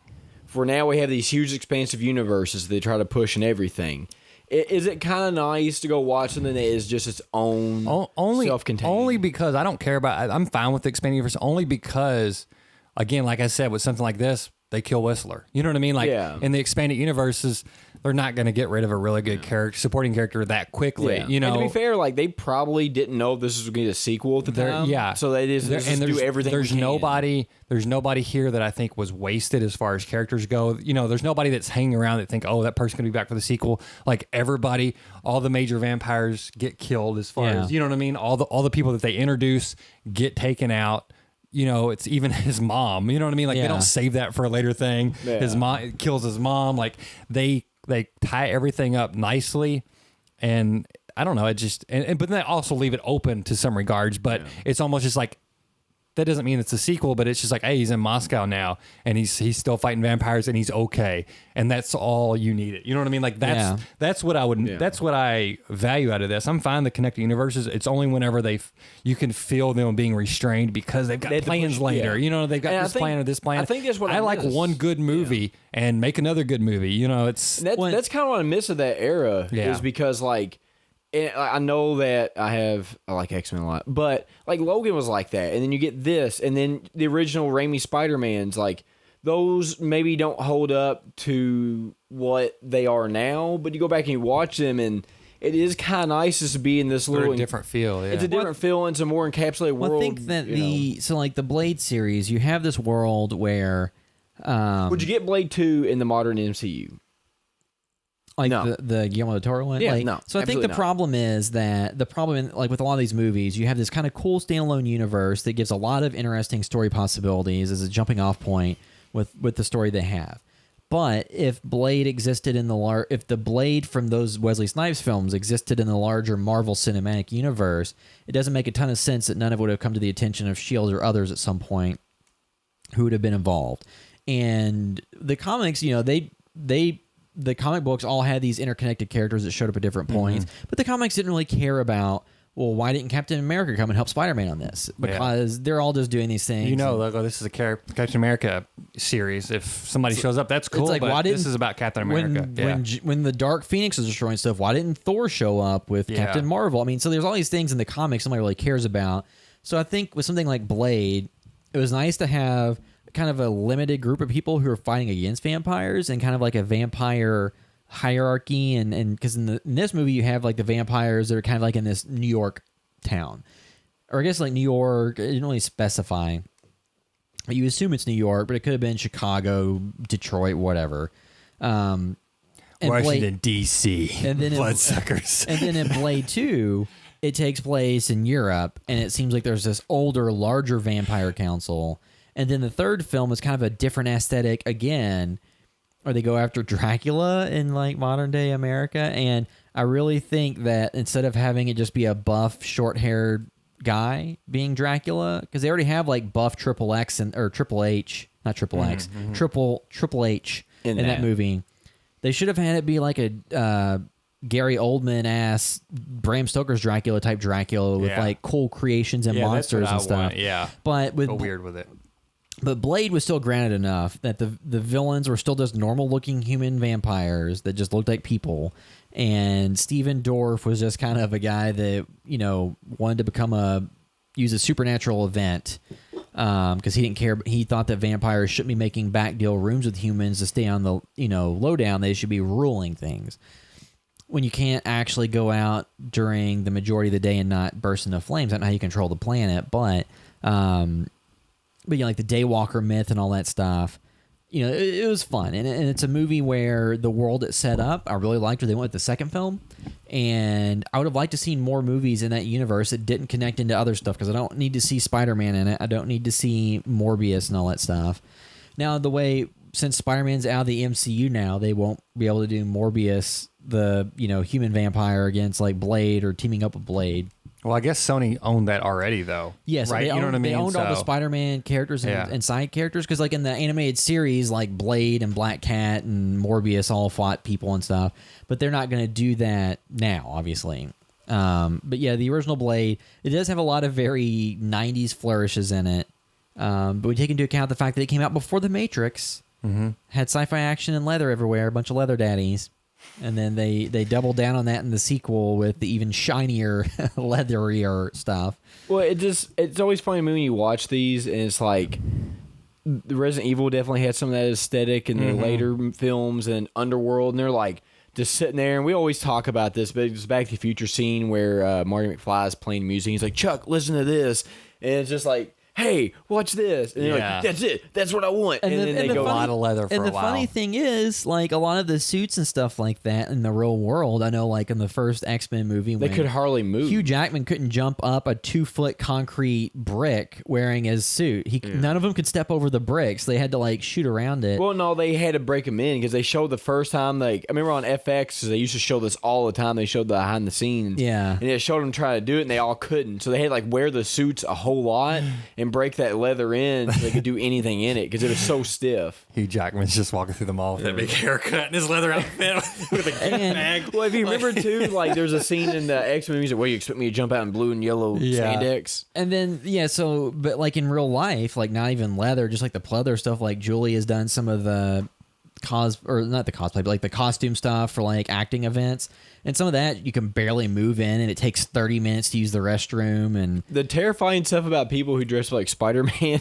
for now we have these huge expansive universes they try to push and everything. Is it kind of nice to go watch something that is just its own self-contained?
Only because I don't care about. I'm fine with the expanding universe. Only because, again, like I said, with something like this, they kill Whistler. You know what I mean? Like in the expanded universes, they're not going to get rid of a really good supporting character that quickly.
Yeah.
You know,
and to be fair, like they probably didn't know this was going to be a sequel at the time.
Yeah,
so they just do everything.
There's nobody here that I think was wasted as far as characters go. You know, there's nobody that's hanging around that think, oh, that person's going to be back for the sequel. Like everybody, all the major vampires get killed. As far as you know what I mean. All the people that they introduce get taken out. You know, it's even his mom. You know what I mean? Like they don't save that for a later thing. Yeah. His mom kills his mom. Like they tie everything up nicely, and I don't know. It just but then they also leave it open to some regards. But it's almost just like that doesn't mean it's a sequel. But it's just like, hey, he's in Moscow now, and he's still fighting vampires, and he's okay, and that's all you need. It. You know what I mean? Like that's what I would. Yeah. That's what I value out of this. I'm fine with the connected universes. It's only whenever you can feel them being restrained because they've got plans later. You know, they've got this plan or this plan.
I think that's what
I like. One good movie and make another good movie. You know, that's
kind of what I miss of that era. Is because like. I know that I like X-Men a lot, but like Logan was like that, and then you get this, and then the original Raimi Spider-Mans, like those maybe don't hold up to what they are now, but you go back and you watch them, and it is kind of nice just to be in this little
different feel. Yeah.
It's a different feel, and it's a more encapsulated world.
I think that like the Blade series, you have this world where
would you get Blade 2 in the modern MCU?
Like the Guillermo del Toro one?
Yeah,
like,
no.
So I think the problem is that with a lot of these movies, you have this kind of cool standalone universe that gives a lot of interesting story possibilities as a jumping off point with the story they have. But if Blade existed in if the Blade from those Wesley Snipes films existed in the larger Marvel Cinematic Universe, it doesn't make a ton of sense that none of it would have come to the attention of S.H.I.E.L.D. or others at some point who would have been involved. And the comics, you know, the comic books all had these interconnected characters that showed up at different points, but the comics didn't really care about, well, why didn't Captain America come and help Spider-Man on this? Because they're all just doing these things.
You know, like, this is a Captain America series. If somebody shows up, that's cool, like, but this is about Captain America.
When the Dark Phoenix was destroying stuff, why didn't Thor show up with Captain Marvel? I mean, so there's all these things in the comics nobody really cares about. So I think with something like Blade, it was nice to have kind of a limited group of people who are fighting against vampires and kind of like a vampire hierarchy, and because in this movie you have like the vampires that are kind of like in this New York town, or I guess like New York. It didn't really specify. You assume it's New York, but it could have been Chicago, Detroit, whatever.
Washington D.C.
and then
bloodsuckers.
And then in Blade 2, it takes place in Europe, and it seems like there's this older, larger vampire council. And then the third film is kind of a different aesthetic again, or they go after Dracula in like modern day America. And I really think that instead of having it just be a buff, short-haired guy being Dracula, because they already have like buff Triple X or Triple H, not Triple X, Triple H in that movie. They should have had it be like a Gary Oldman ass Bram Stoker's Dracula type Dracula with like cool creations and monsters and stuff. But with
weird with it.
But Blade was still granted enough that the villains were still just normal-looking human vampires that just looked like people, and Steven Dorff was just kind of a guy that, you know, wanted to use a supernatural event because he didn't care. He thought that vampires shouldn't be making backdeal rooms with humans to stay on the, you know, lowdown. They should be ruling things. When you can't actually go out during the majority of the day and not burst into flames, I don't know how you control the planet, but you know, like the Daywalker myth and all that stuff, you know, it was fun. And it's a movie where the world it's set up, I really liked where they went with the second film. And I would have liked to see more movies in that universe that didn't connect into other stuff, because I don't need to see Spider-Man in it. I don't need to see Morbius and all that stuff. Now, since Spider-Man's out of the MCU now, they won't be able to do Morbius, the, you know, human vampire against like Blade or teaming up with Blade.
Well, I guess Sony owned that already, though.
Yes,
right?
You know what I mean? They owned all the Spider-Man characters and side characters, because like in the animated series, like Blade and Black Cat and Morbius all fought people and stuff, but they're not going to do that now, obviously. But yeah, the original Blade, it does have a lot of very 90s flourishes in it, but we take into account the fact that it came out before The Matrix, Had sci-fi action and leather everywhere, a bunch of leather daddies. And then they doubled down on that in the sequel with the even shinier, leatherier stuff.
Well, it's always funny when you watch these, and it's like the Resident Evil definitely had some of that aesthetic in the later films and Underworld, and they're like just sitting there, and we always talk about this, but it's Back to the Future scene where Marty McFly is playing music. He's like, Chuck, listen to this, and it's just like, hey, watch this. And they're like, that's it. That's what I want. And then they go
a lot of leather for a while.
And the funny thing is, like, a lot of the suits and stuff like that in the real world, I know, like, in the first X-Men movie,
they could hardly move.
Hugh Jackman couldn't jump up a 2-foot concrete brick wearing his suit. None of them could step over the bricks. They had to, like, shoot around it.
Well, no, they had to break them in because they showed the first time, like, I remember on FX, they used to show this all the time. They showed the behind the scenes.
Yeah.
And they showed them try to do it, and they all couldn't. So they had to, like, wear the suits a whole lot and break that leather in so they could do anything in it because it was so stiff.
Hugh Jackman's just walking through the mall with that big haircut and his leather outfit with a bag.
Well, if you remember too, like there's a scene in the X-Men movies where you expect me to jump out in blue and yellow spandex.
And then but like in real life, like not even leather, just like the pleather stuff. Like Julie has done some of the not the cosplay, but like the costume stuff for like acting events. And some of that you can barely move in, and it takes 30 minutes to use the restroom. And
the terrifying stuff about people who dress like Spider-Man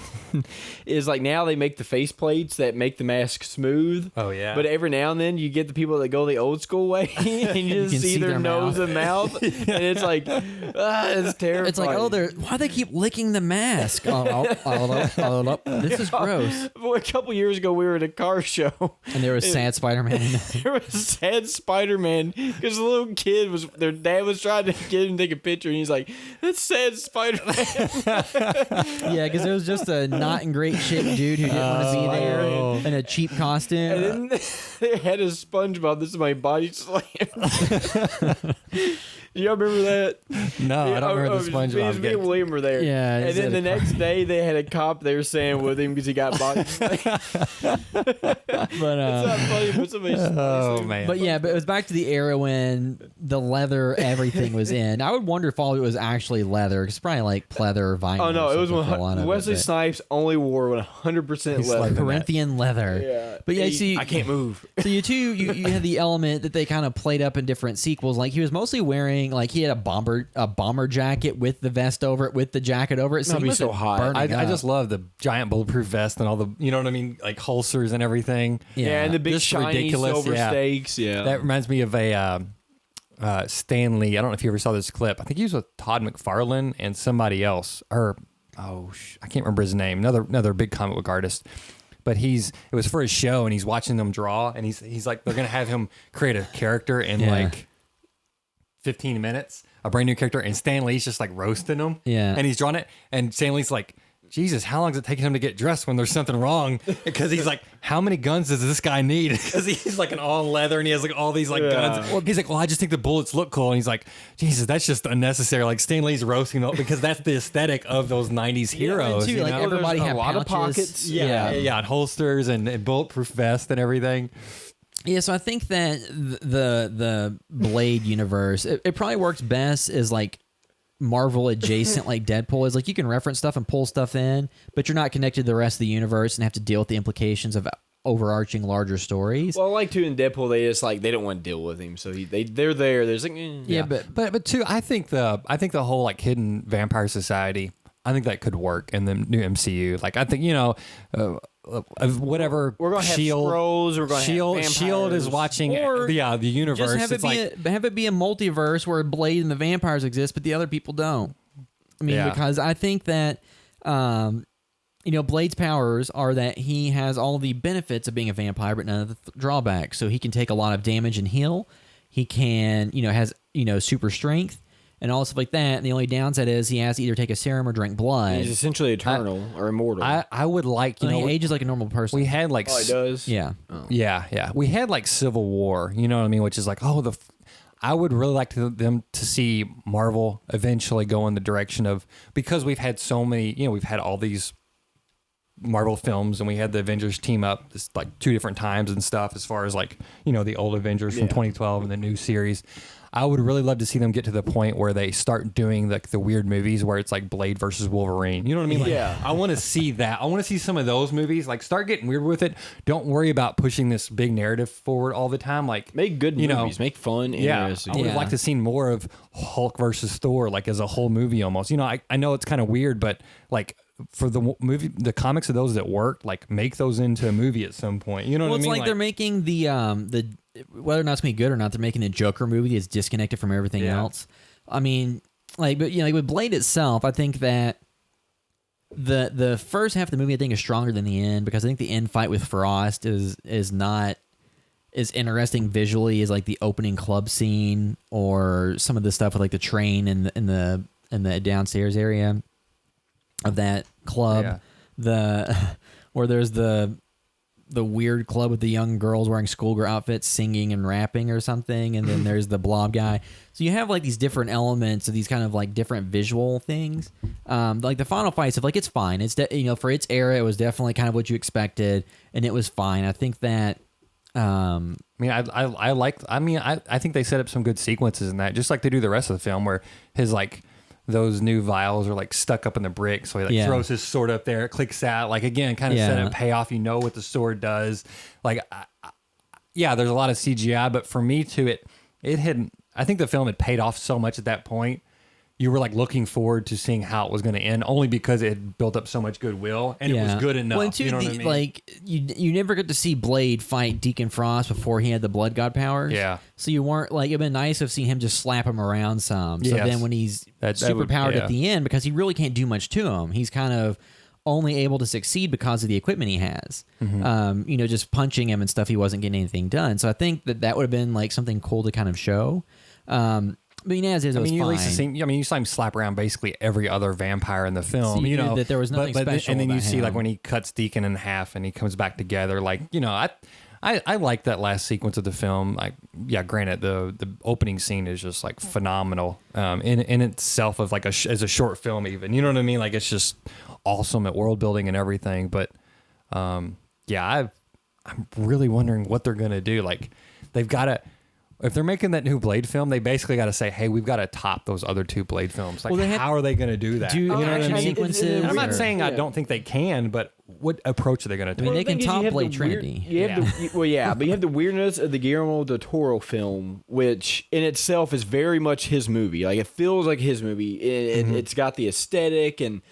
is like now they make the face plates that make the mask smooth.
Oh, yeah.
But every now and then you get the people that go the old school way, and you just see their nose and mouth, and it's like, it's terrifying.
It's like, why do they keep licking the mask? This is gross.
Well, a couple years ago, we were at a car show,
and there was sad Spider-Man.
There was sad Spider-Man because the little kid their dad was trying to get him to take a picture, and he's like, "That's sad Spider-Man."
Yeah, because it was just a not in great shape dude who didn't want to be there in a cheap costume.
And then they had a SpongeBob. This is my body slam. Y'all remember that?
No, I don't remember the SpongeBob.
Me and William were there.
Yeah.
And then the next day, they had a cop they were saying with him because he got body slammed.
But
It's not funny, but somebody.
Oh man.
But yeah, but it was back to the era when the leather everything was in. I would wonder if all of it was actually leather, because it's probably like pleather, vinyl.
Oh no, it was
100%.
Wesley Snipes only wore 100% leather.
like
Corinthian leather.
Yeah.
But yeah, see,
I can't move.
So you had the element that they kind of played up in different sequels. Like he was mostly wearing, like he had a bomber jacket with the vest over it, with the jacket over it. So
That'd
he
be so hot.
burning
I
up.
just love the giant bulletproof vest and all the, you know what I mean, like holsters and everything.
Yeah, and the big
Just
shiny
ridiculous,
silver
yeah.
stakes. Yeah.
That reminds me of a Stanley. I don't know if you ever saw this clip. I think he was with Todd McFarlane and somebody else, or I can't remember his name. Another big comic book artist. But it was for his show, and he's watching them draw, and he's like, they're gonna have him create a character in like 15 minutes, a brand new character, and Stan Lee's just like roasting him.
Yeah.
And he's drawing it, and Stan Lee's like, Jesus, how long is it taking him to get dressed when there's something wrong? Because he's like, how many guns does this guy need? Because he's like an all leather and he has like all these like guns. Well, he's like, well, I just think the bullets look cool. And he's like, Jesus, that's just unnecessary. Like Stan Lee's roasting them because that's the aesthetic of those 90s heroes.
too, like everybody
There's
had
a lot of
pouches.
pockets.
Yeah, and holsters and bulletproof vest and everything.
Yeah, so I think that the Blade universe, it probably works best as like Marvel adjacent, like Deadpool is. Like you can reference stuff and pull stuff in, but you're not connected to the rest of the universe and have to deal with the implications of overarching larger stories.
Well, like too in Deadpool, they just like they don't want to deal with him, so they're there. There's like
yeah,
but too, I think the whole like hidden vampire society, I think that could work in the new MCU. Like I think whatever.
We're gonna have Skrulls. We're gonna have
Shield is watching
Or
the universe.
just have it be a multiverse where Blade and the vampires exist, but the other people don't. I mean, because I think that Blade's powers are that he has all the benefits of being a vampire, but none of the drawbacks. So he can take a lot of damage and heal. He can, has super strength and all stuff like that. And the only downside is he has to either take a serum or drink blood.
He's essentially eternal or immortal.
I would like
he ages like a normal person.
we had like
he does.
yeah.
Yeah. We had like Civil War, you know what I mean? Which is like, I would really like them to see Marvel eventually go in the direction of, because we've had so many, we've had all these Marvel films and we had the Avengers team up like 2 different times and stuff, as far as like, you know, the old Avengers from 2012 and the new series. I would really love to see them get to the point where they start doing the weird movies where it's like Blade versus Wolverine. You know what I mean? Like, I want to see that. I want to see some of those movies. Like, start getting weird with it. Don't worry about pushing this big narrative forward all the time. Like,
make good movies, make fun, interesting.
I would have liked to see more of Hulk versus Thor, like as a whole movie almost. You know, I know it's kind of weird, but like, for the comics of those that worked, like make those into a movie at some point. You know what I mean?
Well, it's like they're making the whether or not it's gonna be good or not, they're making a Joker movie that's disconnected from everything else. I mean, like, but you know, like with Blade itself, I think that the first half of the movie I think is stronger than the end, because I think the end fight with Frost is not as interesting visually as like the opening club scene or some of the stuff with like the train and the downstairs area of that club. Where there's the weird club with the young girls wearing schoolgirl outfits singing and rapping or something, and then there's the blob guy. So you have like these different elements of these kind of like different visual things. Like the final fight stuff, like it's fine. It's you know, for its era, it was definitely kind of what you expected, and it was fine. I think that. I
mean, I think they set up some good sequences in that, just like they do the rest of the film, where his like. Those new vials are like stuck up in the brick, so he like throws his sword up there, it clicks out, like again, kind of set up payoff. You know what the sword does. Like, there's a lot of CGI, but for me too, it had. I think the film had paid off so much at that point. You were like looking forward to seeing how it was going to end, only because it had built up so much goodwill, and it was good enough.
Well, too,
you know what I mean?
Like you never get to see Blade fight Deacon Frost before he had the blood god powers.
Yeah.
So you weren't like, it'd been nice to have seen him just slap him around some. So then when he's super powered at the end, because he really can't do much to him, he's kind of only able to succeed because of the equipment he has. You know, just punching him and stuff, he wasn't getting anything done. So I think that would have been like something cool to kind of show. But you know, as is,
you at least seen, you saw him slap around basically every other vampire in the film.
So
you know
that there was nothing special.
And then you
about
see
him.
like when he cuts Deacon in half and he comes back together. Like, you know, I like that last sequence of the film. Like, granted, the opening scene is just like phenomenal in itself, of like as a short film even. You know what I mean? Like, it's just awesome at world building and everything. But I'm really wondering what they're gonna do. Like, they've got to. If they're making that new Blade film, they basically got to say, "Hey, we've got to top those other 2 Blade films." Like, how are they going to do that?
You know what I mean? Sequences.
I'm not saying I don't think they can, but what approach are they going to take?
I mean, they can top Blade Trinity.
But you have the weirdness of the Guillermo del Toro film, which in itself is very much his movie. Like, it feels like his movie. It's got the aesthetic, and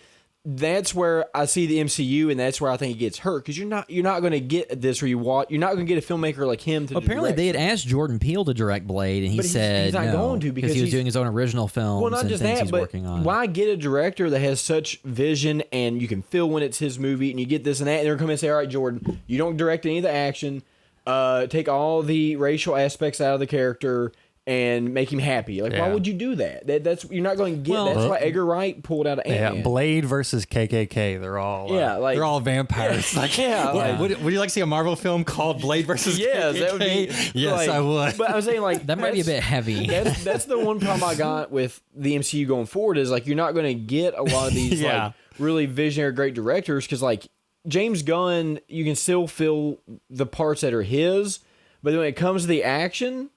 that's where I see the MCU, and that's where I think it gets hurt, because you're not going to get this, or you're not going to get a filmmaker like him to.
Apparently, they had asked Jordan Peele to direct Blade, and he said
he's not
no,
going to, because
he was doing his own original films.
Well, not
and
just
things
that,
he's
but
working on.
Why get a director that has such vision, and you can feel when it's his movie, and you get this and that, and they're coming and say, "All right, Jordan, you don't direct any of the action. Take all the racial aspects out of the character." And make him happy. Like, why would you do that? That's you're not going to get. That's why Edgar Wright pulled out of Ant-Man.
Yeah, Blade versus KKK. They're all they're all vampires. Like, would you like to see a Marvel film called Blade versus KKK?
That would be.
Yes,
like,
I would.
But I was saying, like,
that might be a bit heavy.
That's the one problem I got with the MCU going forward, is like, you're not going to get a lot of these like really visionary great directors, because like James Gunn, you can still feel the parts that are his, but when it comes to the action,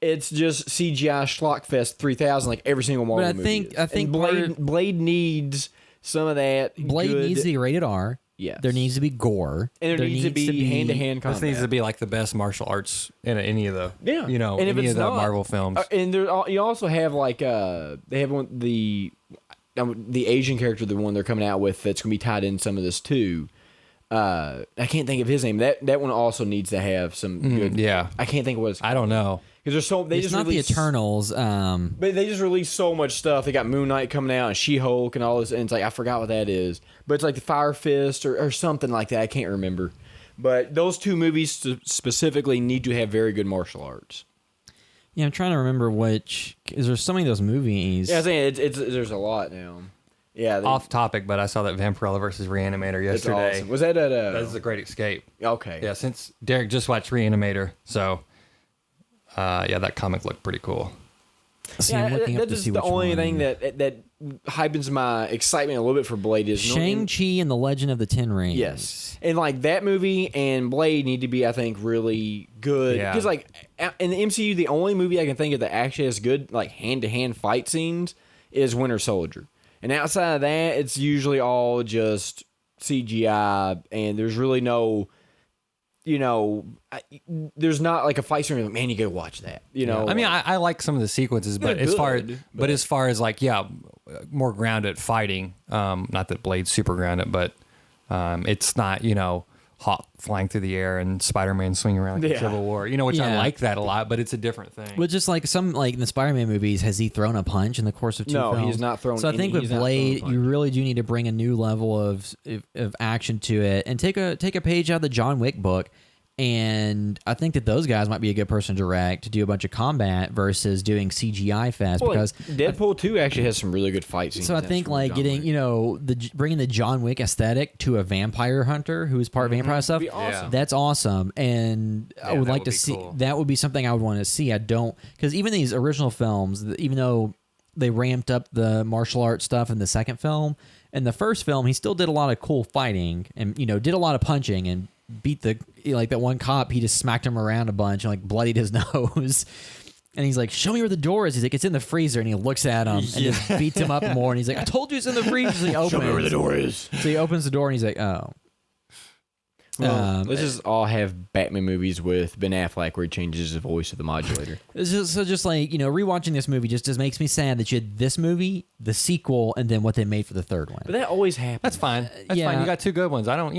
it's just CGI Schlockfest 3000 like every single Marvel movie.
I think
Blade needs some of that.
Blade needs to be rated R.
Yes.
There needs to be gore.
And there needs to be hand-to-hand combat.
This needs to be like the best martial arts in any of the
and
any of the Marvel films.
And you also have like they have the Asian character, the one they're coming out with, that's going to be tied in some of this too. I can't think of his name. That one also needs to have some good.
Yeah,
I can't think of what it's called.
I don't know.
Because there's so
it's not the Eternals.
But they just released so much stuff. They got Moon Knight coming out and She-Hulk and all this, and it's like, I forgot what that is. But it's like the Fire Fist or something like that. I can't remember. But those 2 movies specifically need to have very good martial arts.
Yeah, I'm trying to remember which. Is there so many of those movies?
Yeah, I think there's a lot now. Yeah.
Off topic, but I saw that Vampirella versus Reanimator yesterday.
Awesome. Was that at
That's a great escape.
Okay.
Yeah, since Derek just watched Reanimator, so that comic looked pretty cool.
See, I'm looking up to see
the
which
only
one.
thing that hypens my excitement a little bit for Blade is
Shang-Chi and the Legend of the Ten Rings.
Yes. And like that movie and Blade need to be, I think, really good.
Yeah.
Because like in the MCU, the only movie I can think of that actually has good like hand-to-hand fight scenes is Winter Soldier. And outside of that, it's usually all just CGI, and there's really no, there's not like a fight scene. Like, man, you gotta watch that.
I mean, I like some of the sequences, but as far as like, more grounded fighting. Not that Blade's super grounded, but it's not, Hawk flying through the air and Spider-Man swinging around like a Civil War, which I like that a lot, but it's a different thing.
Well, just like in the Spider-Man movies, has he thrown a punch in the course of two films?
No, he's not thrown.
So I think with Blade, you really do need to bring a new level of action to it, and take a page out of the John Wick book. And I think that those guys might be a good person to direct to do a bunch of combat versus doing CGI fest, because
Deadpool 2 actually has some really good fight scenes.
So I think like getting bringing the John Wick aesthetic to a vampire hunter who is part vampire stuff.
Be awesome.
Yeah. That's awesome, and I would like to see
cool.
that would be something I would want to see. I don't, because even these original films, even though they ramped up the martial arts stuff in the second film, in the first film he still did a lot of cool fighting and did a lot of punching and beat that one cop. He just smacked him around a bunch and like bloodied his nose. And he's like, show me where the door is. He's like, it's in the freezer. And he looks at him and just beats him up more. And he's like, I told you it's in the freezer. So he opens.
Show me where the door is.
So he opens the door and he's like, oh.
Well, let's just all have Batman movies with Ben Affleck where he changes his voice to the modulator.
Just like, rewatching this movie just makes me sad that you had this movie, the sequel, and then what they made for the third one.
But that always happens.
That's fine. That's fine. You got two good ones. I don't,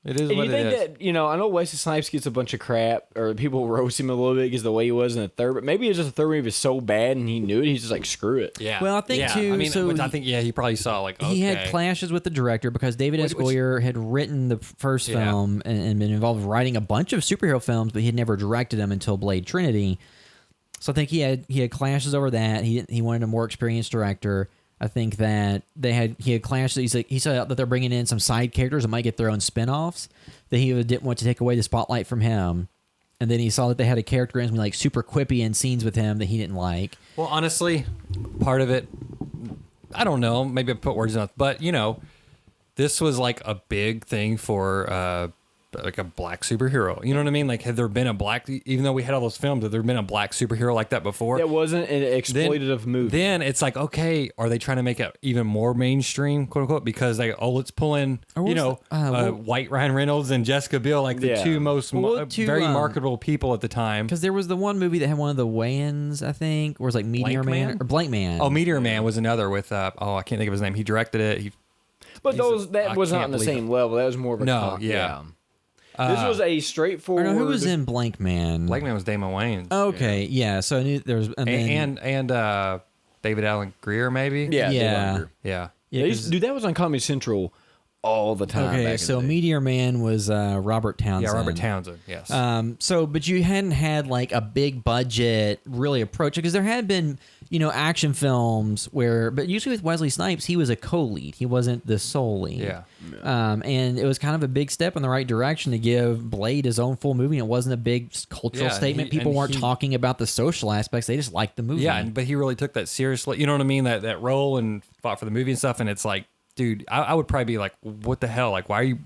it is
And
what
you
it is.
think that, I know Wesley Snipes gets a bunch of crap, or people roast him a little bit because the way he was in the third, but maybe it's just the third movie was so bad and he knew it, he's just like, screw it.
Yeah.
Well, I think too.
I mean,
so
I think he probably saw like, okay.
He had clashes with the director because David S. Goyer had written the first film and been involved in writing a bunch of superhero films, but he had never directed them until Blade Trinity. So I think he had clashes over that. He wanted a more experienced director. I think that he had clashes. He said that they're bringing in some side characters that might get their own spinoffs, that he didn't want to take away the spotlight from him. And then he saw that they had a character in like super quippy in scenes with him that he didn't like.
Well, honestly, part of it, I don't know. Maybe I put words in it, but this was like a big thing for like a black superhero. You know what I mean? Like, had there been a black, even though we had all those films, had there been a black superhero like that before?
That wasn't an exploitative movie.
Then it's like, okay, are they trying to make it even more mainstream, quote unquote? Because let's pull in, white Ryan Reynolds and Jessica Biel, like the two most very marketable people at the time.
Because there was the one movie that had one of the weigh-ins, I think, where it was like Meteor Man or Blank Man.
Oh, Meteor Man was another with, I can't think of his name. He directed it.
But that was not on the same level. That was more of a this was a straightforward.
Who was in Blank Man?
Blank Man was Damon Wayans.
Okay, yeah. So I knew there was,
and David Allen Greer, maybe.
Yeah.
Dude, that was on Comedy Central all the time.
Okay, so Meteor Man was Robert Townsend.
Yeah, Robert Townsend. Yes.
But you hadn't had like a big budget really approach, because there had been action films but usually with Wesley Snipes, he was a co-lead. He wasn't the sole lead.
Yeah.
And it was kind of a big step in the right direction to give Blade his own full movie. It wasn't a big cultural statement. People weren't talking about the social aspects. They just liked the movie.
Yeah, but he really took that seriously. You know what I mean? That role, and fought for the movie and stuff. And it's like, dude, I would probably be like, what the hell? Like, why are you...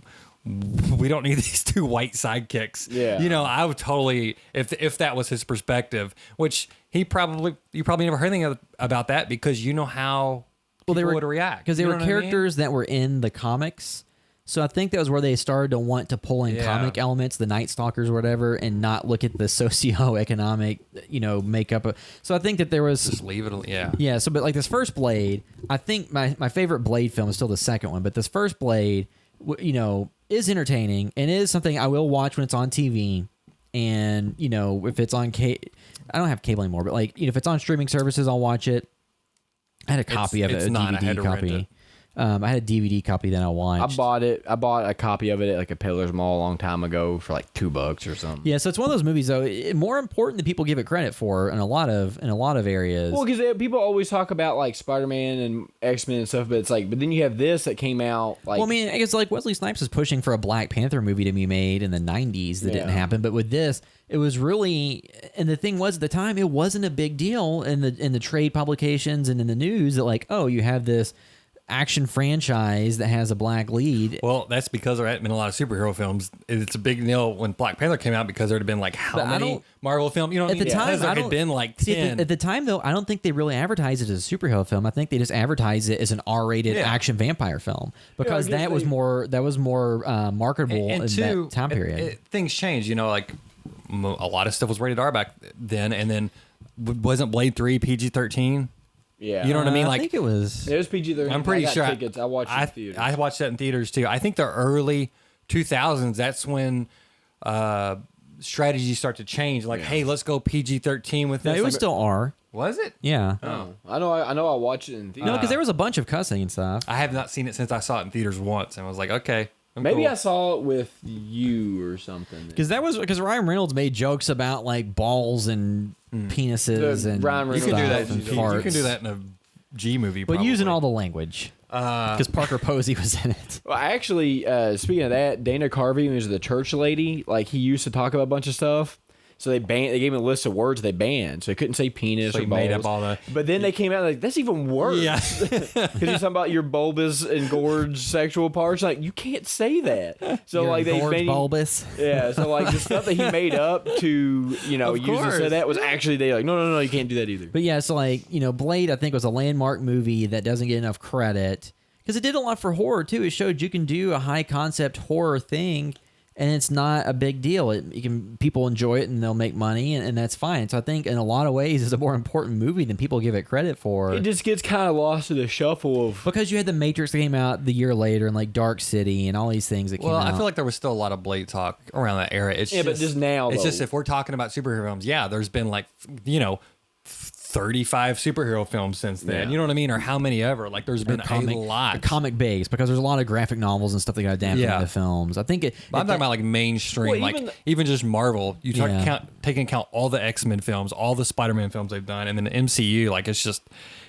We don't need these two white sidekicks.
Yeah.
I would totally, if that was his perspective, which you probably never heard anything about that, because how people would react.
Because they were characters that were in the comics. So I think that was where they started to want to pull in comic elements, the Night Stalkers or whatever, and not look at the socioeconomic, makeup. So I think that there was...
Just leave it, yeah.
Yeah, so but like this first Blade, I think my favorite Blade film is still the second one, but this first Blade, is entertaining and is something I will watch when it's on TV. And, if it's on I don't have cable anymore, but like, if it's on streaming services, I'll watch it. I had a copy of it, a DVD copy. I had a DVD copy that I watched.
I bought it. I bought a copy of it at like a Peddler's Mall a long time ago for like $2 or something.
Yeah, so it's one of those movies though, more important than people give it credit for in a lot of areas.
Well, because people always talk about like Spider-Man and X-Men and stuff, but it's like, but then you have this that came out like.
Well, I mean, I guess like Wesley Snipes is pushing for a Black Panther movie to be made in the '90s that didn't happen, but with this, it was really, and the thing was at the time, it wasn't a big deal in the trade publications and in the news that like, oh, you have this action franchise that has a black lead.
Well, that's because there hadn't been a lot of superhero films. It's a big deal when Black Panther came out because there had been like how many Marvel films? You know what I mean?
At the time,
there had been like 10.
At the time, though, I don't think they really advertised it as a superhero film. I think they just advertised it as an R-rated action vampire film because that was more marketable in that time period.
Things changed. You know, like a lot of stuff was rated R back then, and then wasn't Blade 3 PG-13?
Yeah,
you know what I mean. Like
I think it was
PG-13.
I'm pretty sure.
Tickets. I watched it in theaters.
I watched that in theaters too. I think the early 2000s. That's when strategies start to change. Like, hey, let's go PG-13 with this.
it was still R.
Was it?
Yeah.
Oh, I know. I watched it in theaters.
No, because there was a bunch of cussing and stuff.
I have not seen it since I saw it in theaters once, and I was like, okay.
Maybe
cool.
I saw it with you or something.
Because Ryan Reynolds made jokes about like balls and penises and
Ryan
You
Reynolds
can do that.
and
You
farts.
can do that in a G movie,
but
probably.
using all the language. Because Parker Posey was in it.
Well, actually, speaking of that, Dana Carvey, who was the church lady, like he used to talk about a bunch of stuff. So they gave him a list of words they banned. So he couldn't say penis
So
or
he
balls.
made up all the.
But then they came out like, that's even worse.
Yeah.
Because he's talking about your bulbous and gorge sexual parts. Like, you can't say that. So
Your
like they
gorge
made
bulbous.
Yeah, so like the stuff that he made up to, use to say that was actually they like, no, you can't do that either.
But yeah, so like, Blade, I think, was a landmark movie that doesn't get enough credit. Because it did a lot for horror, too. It showed you can do a high-concept horror thing, and it's not a big deal. People enjoy it, and they'll make money, and that's fine. So I think, in a lot of ways, it's a more important movie than people give it credit for.
It just gets kind of lost in the shuffle of...
Because you had The Matrix that came out the year later, and like Dark City, and all these things that came out.
Well, I feel like there was still a lot of Blade talk around that era. It's
but just now,
It's
though.
just if we're talking about superhero films, there's been like, 35 superhero films since then.
Yeah.
You know what I mean? Or how many ever? Like, there's been a lot.
Comic based, because there's a lot of graphic novels and stuff that got adapted into films. I think
I'm talking about like mainstream,
Well,
even just Marvel. You take into account all the X-Men films, all the Spider-Man films they've done, and then the MCU. Like, it's just,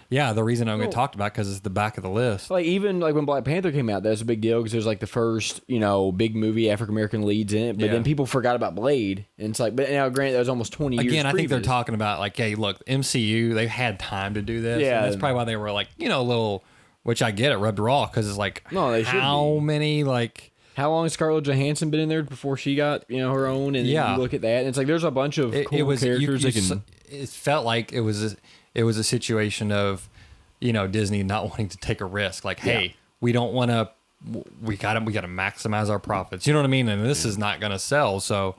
the reason I'm going to talk about because it's the back of the list.
Like, even like when Black Panther came out, that was a big deal because there's like the first, big movie African-American leads in it. But then people forgot about Blade. And it's like, but now granted, that was almost 20 years
Again, I think they're
previous.
talking about like, hey, look, MCU, they've had time to do this.
Yeah.
And that's probably why they were like, a little, which I get it, rubbed raw because it's like,
No, they should
how
be.
many, like...
How long has Scarlett Johansson been in there before she got, her own? And then you look at that, and it's like there's a bunch of cool characters that can...
It felt like it was a situation of, Disney not wanting to take a risk. Like, hey, we don't want to... We got to maximize our profits. You know what I mean? And this is not going to sell. So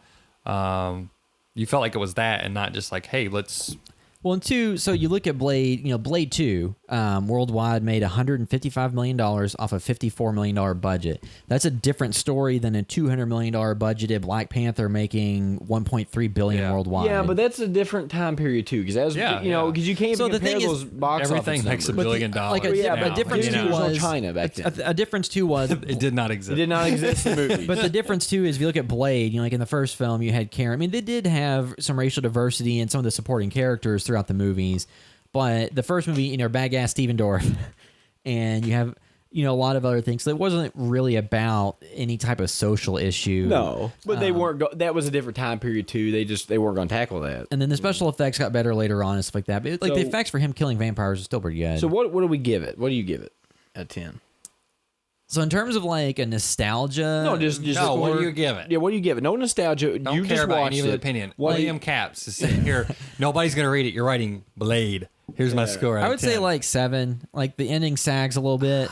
you felt like it was that and not just like, hey, let's...
Well, and two, so you look at Blade, Blade 2 worldwide made $155 million off a $54 million budget. That's a different story than a $200 million budgeted Black Panther making $1.3 billion worldwide.
Yeah, but that's a different time period too, because that's because you can't
So
even
the thing
compare
is,
those box
everything
office
makes
numbers.
$1 billion.
Like
a
difference too was
China back then.
A difference too was
It did not exist.
It did not exist in movies.
But the difference too is if you look at Blade, like in the first film, you had Karen. I mean, they did have some racial diversity in some of the supporting characters throughout the movies, but the first movie, bad ass Steven Dorff, and you have a lot of other things. So it wasn't really about any type of social issue.
No, but they weren't. That was a different time period too. They weren't going to tackle that.
And then the special effects got better later on and stuff like that. But the effects for him killing vampires are still pretty good.
So what do we give it? What do you give it at 10?
So in terms of like a nostalgia,
No, just
No, what do you give it?
Yeah, what do you give it? No nostalgia.
Don't
you
care
just
about
watched
any of the
it.
opinion.
What do you-
William Capps is sitting here. Nobody's going to read it. You're writing Blade. Here's my score.
I would say like 7. Like the ending sags a little bit.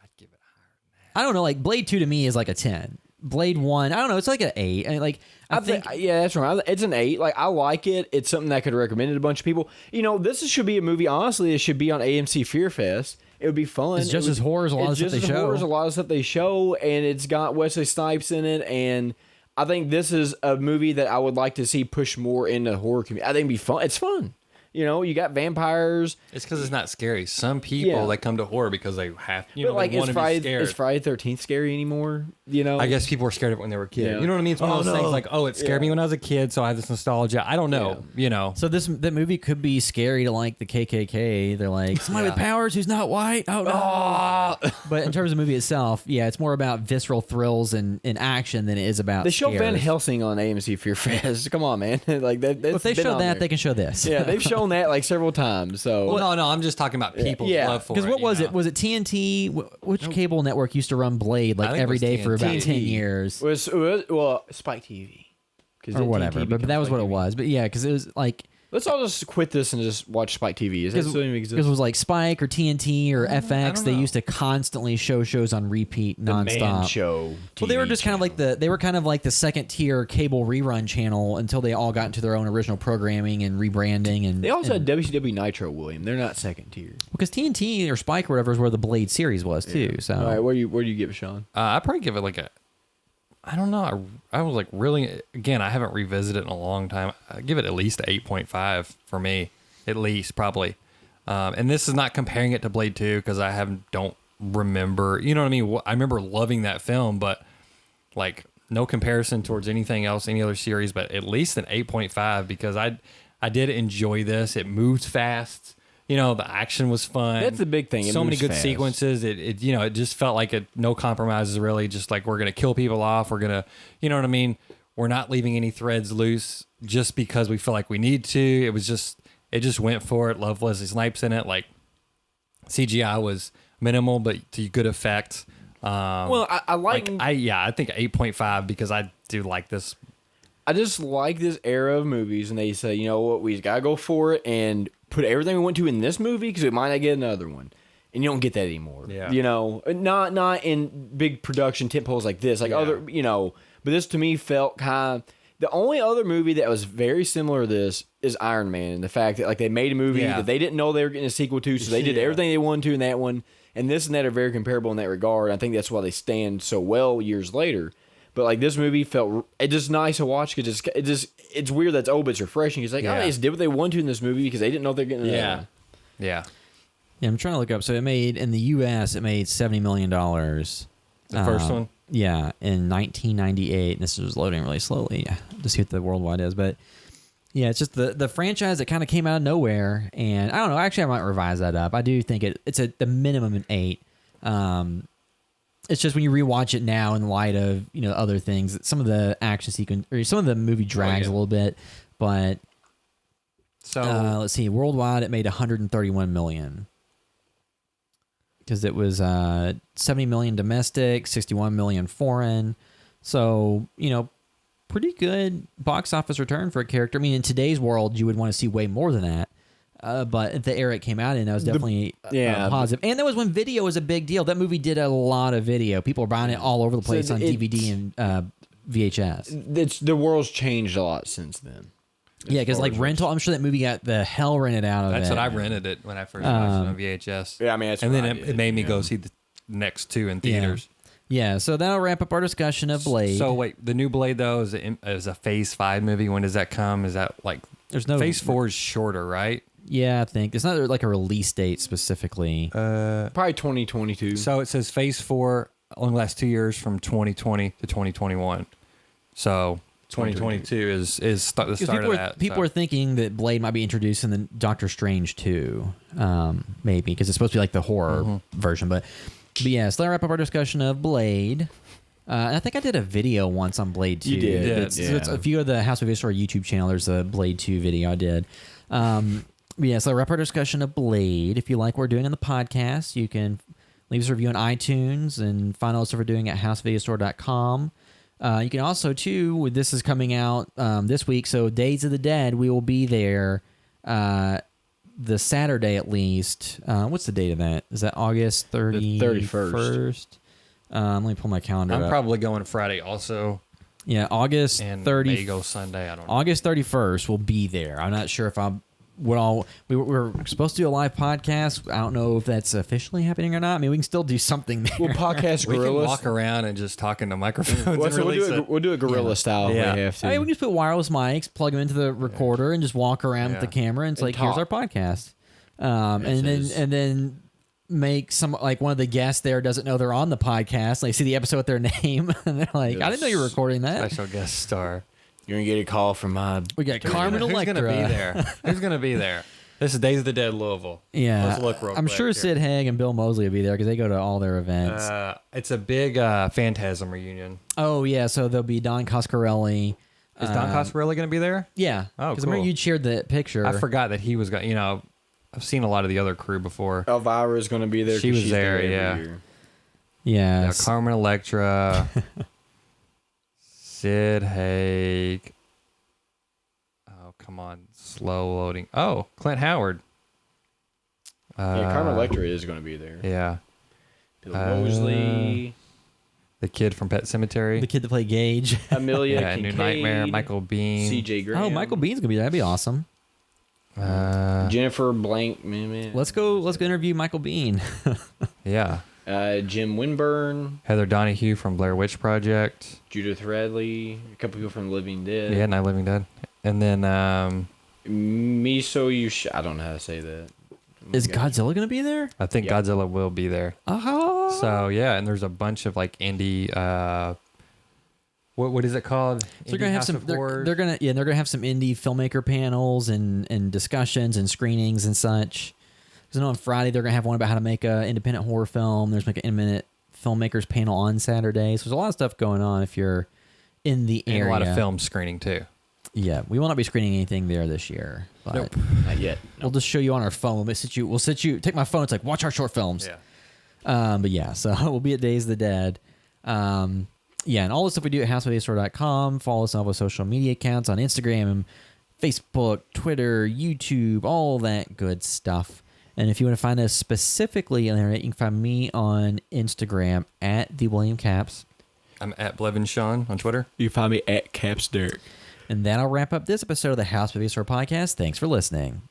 I'd give it higher than
I don't know. Like Blade 2 to me is like a 10. Blade 1, I don't know. It's like an 8. I mean, like I think
yeah, that's right. It's an 8. Like I like it. It's something that I could recommend to a bunch of people. This should be a movie. Honestly, it should be on AMC Fear Fest. It would be fun.
It's just as horror as a lot of stuff they show.
Horror as a lot of stuff they show, and it's got Wesley Snipes in it. And I think this is a movie that I would like to see push more into the horror community. I think it'd be fun. It's fun. You know, you got vampires.
It's because it's not scary. Some people they come to horror because they have,
But like,
they want to be scared.
is Friday the 13th scary anymore? You know,
I guess people were scared of it when they were kids.
Yeah.
You know what I mean? It's one of those things like, oh, it scared me when I was a kid, so I have this nostalgia. I don't know, you know.
So that movie could be scary to like the KKK. They're like somebody with powers who's not white. Oh no! But in terms of the movie itself, yeah, it's more about visceral thrills and action than it is about.
they show
scares.
Van Helsing on AMC Fear Fest. Come on, man! Like that.
Well, if they show that, they can show this.
Yeah, they've shown that like several times. So
Well, no, I'm just talking about people's love for it.
Because what was
you
it?
know?
Was it TNT? Which cable network used to run Blade
I
like
think it
every
was
day for about
TNT.
10 years
well, Spike TV.
or whatever? But that was what it was. But yeah, because it was like.
Let's all just quit this and just watch Spike TV. Is that still even exist?
Because it was like Spike or TNT or FX.
don't
They
know.
used to constantly show shows on repeat
The
nonstop.
Man Show.
Well, they were
TV
just kind of like
channel.
they were kind of like the second tier cable rerun channel until they all got into their own original programming and rebranding. And
They also
and,
had WCW Nitro, William. They're not second tier.
because TNT or Spike or whatever is where the Blade series was too. So
All right, where do you give it, Sean?
I'd probably give it like a, I don't know. I was like really, again, I haven't revisited it in a long time. I give it at least an 8.5 for me, at least probably. And this is not comparing it to Blade 2 because don't remember, you know what I mean? I remember loving that film, but like no comparison towards anything else, any other series, but at least an 8.5 because I did enjoy this. It moves fast. You know, the action was fun.
That's the big thing. It
So many
moves
good
fast.
sequences. It just felt like no compromises really. Just like we're gonna kill people off. We're gonna, you know what I mean? We're not leaving any threads loose just because we feel like we need to. It just went for it. Love Leslie Snipes in it. Like CGI was minimal but to good effect.
Well, I like
I think 8.5 because I do like this.
I just like this era of movies, and they say, you know what, we just gotta go for it and put everything we went to in this movie because we might not get another one, and you don't get that anymore.
Yeah.
You know, not in big production tentpoles like this, like other, you know. But this to me felt kind of. The only other movie that was very similar to this is Iron Man. The fact that like they made a movie that they didn't know they were getting a sequel to, so they did everything they wanted to in that one, and this and that are very comparable in that regard. I think that's why they stand so well years later. But like this movie felt just nice to watch because it's weird that's old but it's refreshing. It's like oh, they just did what they wanted to in this movie because they didn't know they're getting another one.
Yeah.
Yeah, I'm trying to look up. So it made in the U.S. it made $70 million.
The first one.
Yeah, in 1998. This was loading really slowly to see what the worldwide is, but yeah, it's just the franchise that kind of came out of nowhere. And I don't know. Actually, I might revise that up. I do think it's at the minimum an 8. It's just when you rewatch it now in light of other things, some of the action sequence or some of the movie drags a little bit, but
So
let's see. Worldwide, it made 131 million because it was 70 million domestic, 61 million foreign. So pretty good box office return for a character. I mean, in today's world, you would want to see way more than that. But at the era it came out in, that was definitely positive. And that was when video was a big deal. That movie did a lot of video. People were buying it all over the place on DVD and VHS.
The world's changed a lot since then.
Yeah, because like rental, I'm sure that movie got the hell rented out of it.
that's what I rented it when I first watched it on VHS.
Yeah, I mean, that's
and
what
then
I
it
did,
made me
yeah.
go see the next two in theaters.
Yeah, so that'll wrap up our discussion of Blade.
So wait, the new Blade though is a Phase 5 movie. When does that come? Is that like
There's no
Phase 4 is shorter, right?
Yeah, I think it's not like a release date specifically.
Probably 2022.
So it says Phase 4 only lasts 2 years from 2020 to 2021. So 2022 is the start of that.
People are thinking that Blade might be introduced in the Doctor Strange 2, maybe because it's supposed to be like the horror version. But yeah, so that'll wrap up our discussion of Blade. And I think I did a video once on Blade 2.
You did.
It's if you go to the House of History YouTube channel, there's a Blade 2 video I did. But yeah, so that'll wrap up our discussion of Blade. If you like what we're doing on the podcast, you can leave us a review on iTunes and find all the stuff we're doing at housevideostore.com. You can also, too, this is coming out this week, so Days of the Dead, we will be there the Saturday at least. What's the date of that? Is that August 31st? Let me pull my calendar
I'm
up.
probably going Friday also.
Yeah, August
And
30th.
may go Sunday. I don't know.
August 31st will be there. I'm not sure if I'll we were supposed to do a live podcast. I don't know if that's officially happening or not. I mean, we can still do something there.
We'll podcast
We can
gorillas.
walk around and just talk into microphones.
Well,
and
so
release it.
we'll do a gorilla style if
Yeah.
we have to.
I mean, we can just put wireless mics, plug them into the recorder, and just walk around with the camera. And it's
And
like, here's
talk.
our podcast. And then make some like one of the guests there doesn't know they're on the podcast. Like see the episode with their name, and they're like, I didn't know you were recording that.
Special guest star.
You're going to get a call from my...
We got Carmen
Who's
Electra.
going to be there? Who's going to be there? This is Days of the Dead Louisville.
Yeah,
Let's look real
I'm
quick
sure
here.
Sid Haig and Bill Moseley will be there because they go to all their events.
It's a big Phantasm reunion.
Oh yeah, so there'll be Don Coscarelli.
Is Don Coscarelli going to be there?
Yeah.
Oh,
because I remember
cool.
you shared that picture.
I forgot that he was going. You know, I've seen a lot of the other crew before.
Elvira's going to be there.
She
'cause
was
she's
there,
every
yeah.
year.
Yeah.
Carmen Electra, Sid Haig. Oh, come on, slow loading. Oh, Clint Howard.
Yeah, Carmen Electra is going to be there.
Yeah,
Bill Moseley,
the kid from Pet Cemetery.
The kid that played Gage.
Amelia
Yeah,
Kincaid,
New Nightmare. Michael Bean.
C.J. Graham.
Oh, Michael Bean's gonna be there. That'd be awesome.
Jennifer Blank.
Let's go interview Michael Bean.
Yeah.
Jim Winburn,
Heather Donahue from Blair Witch Project.
Judith Radley, a couple people from Living Dead.
Yeah, Night Living Dead. And then
Miso Yush. I don't know how to say that.
Is Godzilla gonna be there?
I think
Yeah.
Godzilla will be there.
Oh.
So yeah, and there's a bunch of like indie. What is it called?
So they're gonna
Indie
have
House
some.
of
They're
Horrors?
gonna have some indie filmmaker panels and discussions and screenings and such. Because I know on Friday they're gonna have one about how to make an independent horror film. There's like an independent filmmakers panel on Saturday. So there's a lot of stuff going on if you're in the
And
area.
a lot of film screening too.
Yeah, we will not be screening anything there this year. But
Nope.
Not yet.
we'll just show you on our phone. We'll sit you. Take my phone. It's like watch our short films.
Yeah.
But yeah, so we'll be at Days of the Dead. Yeah, and all the stuff we do at houseofastore.com. Follow us on all the social media accounts on Instagram and Facebook, Twitter, YouTube, all that good stuff. And if you want to find us specifically on there, you can find me on Instagram at the William Caps.
I'm at Blevin Sean on Twitter.
You find me at Caps Derek.
And that'll wrap up this episode of the House of Store podcast. Thanks for listening.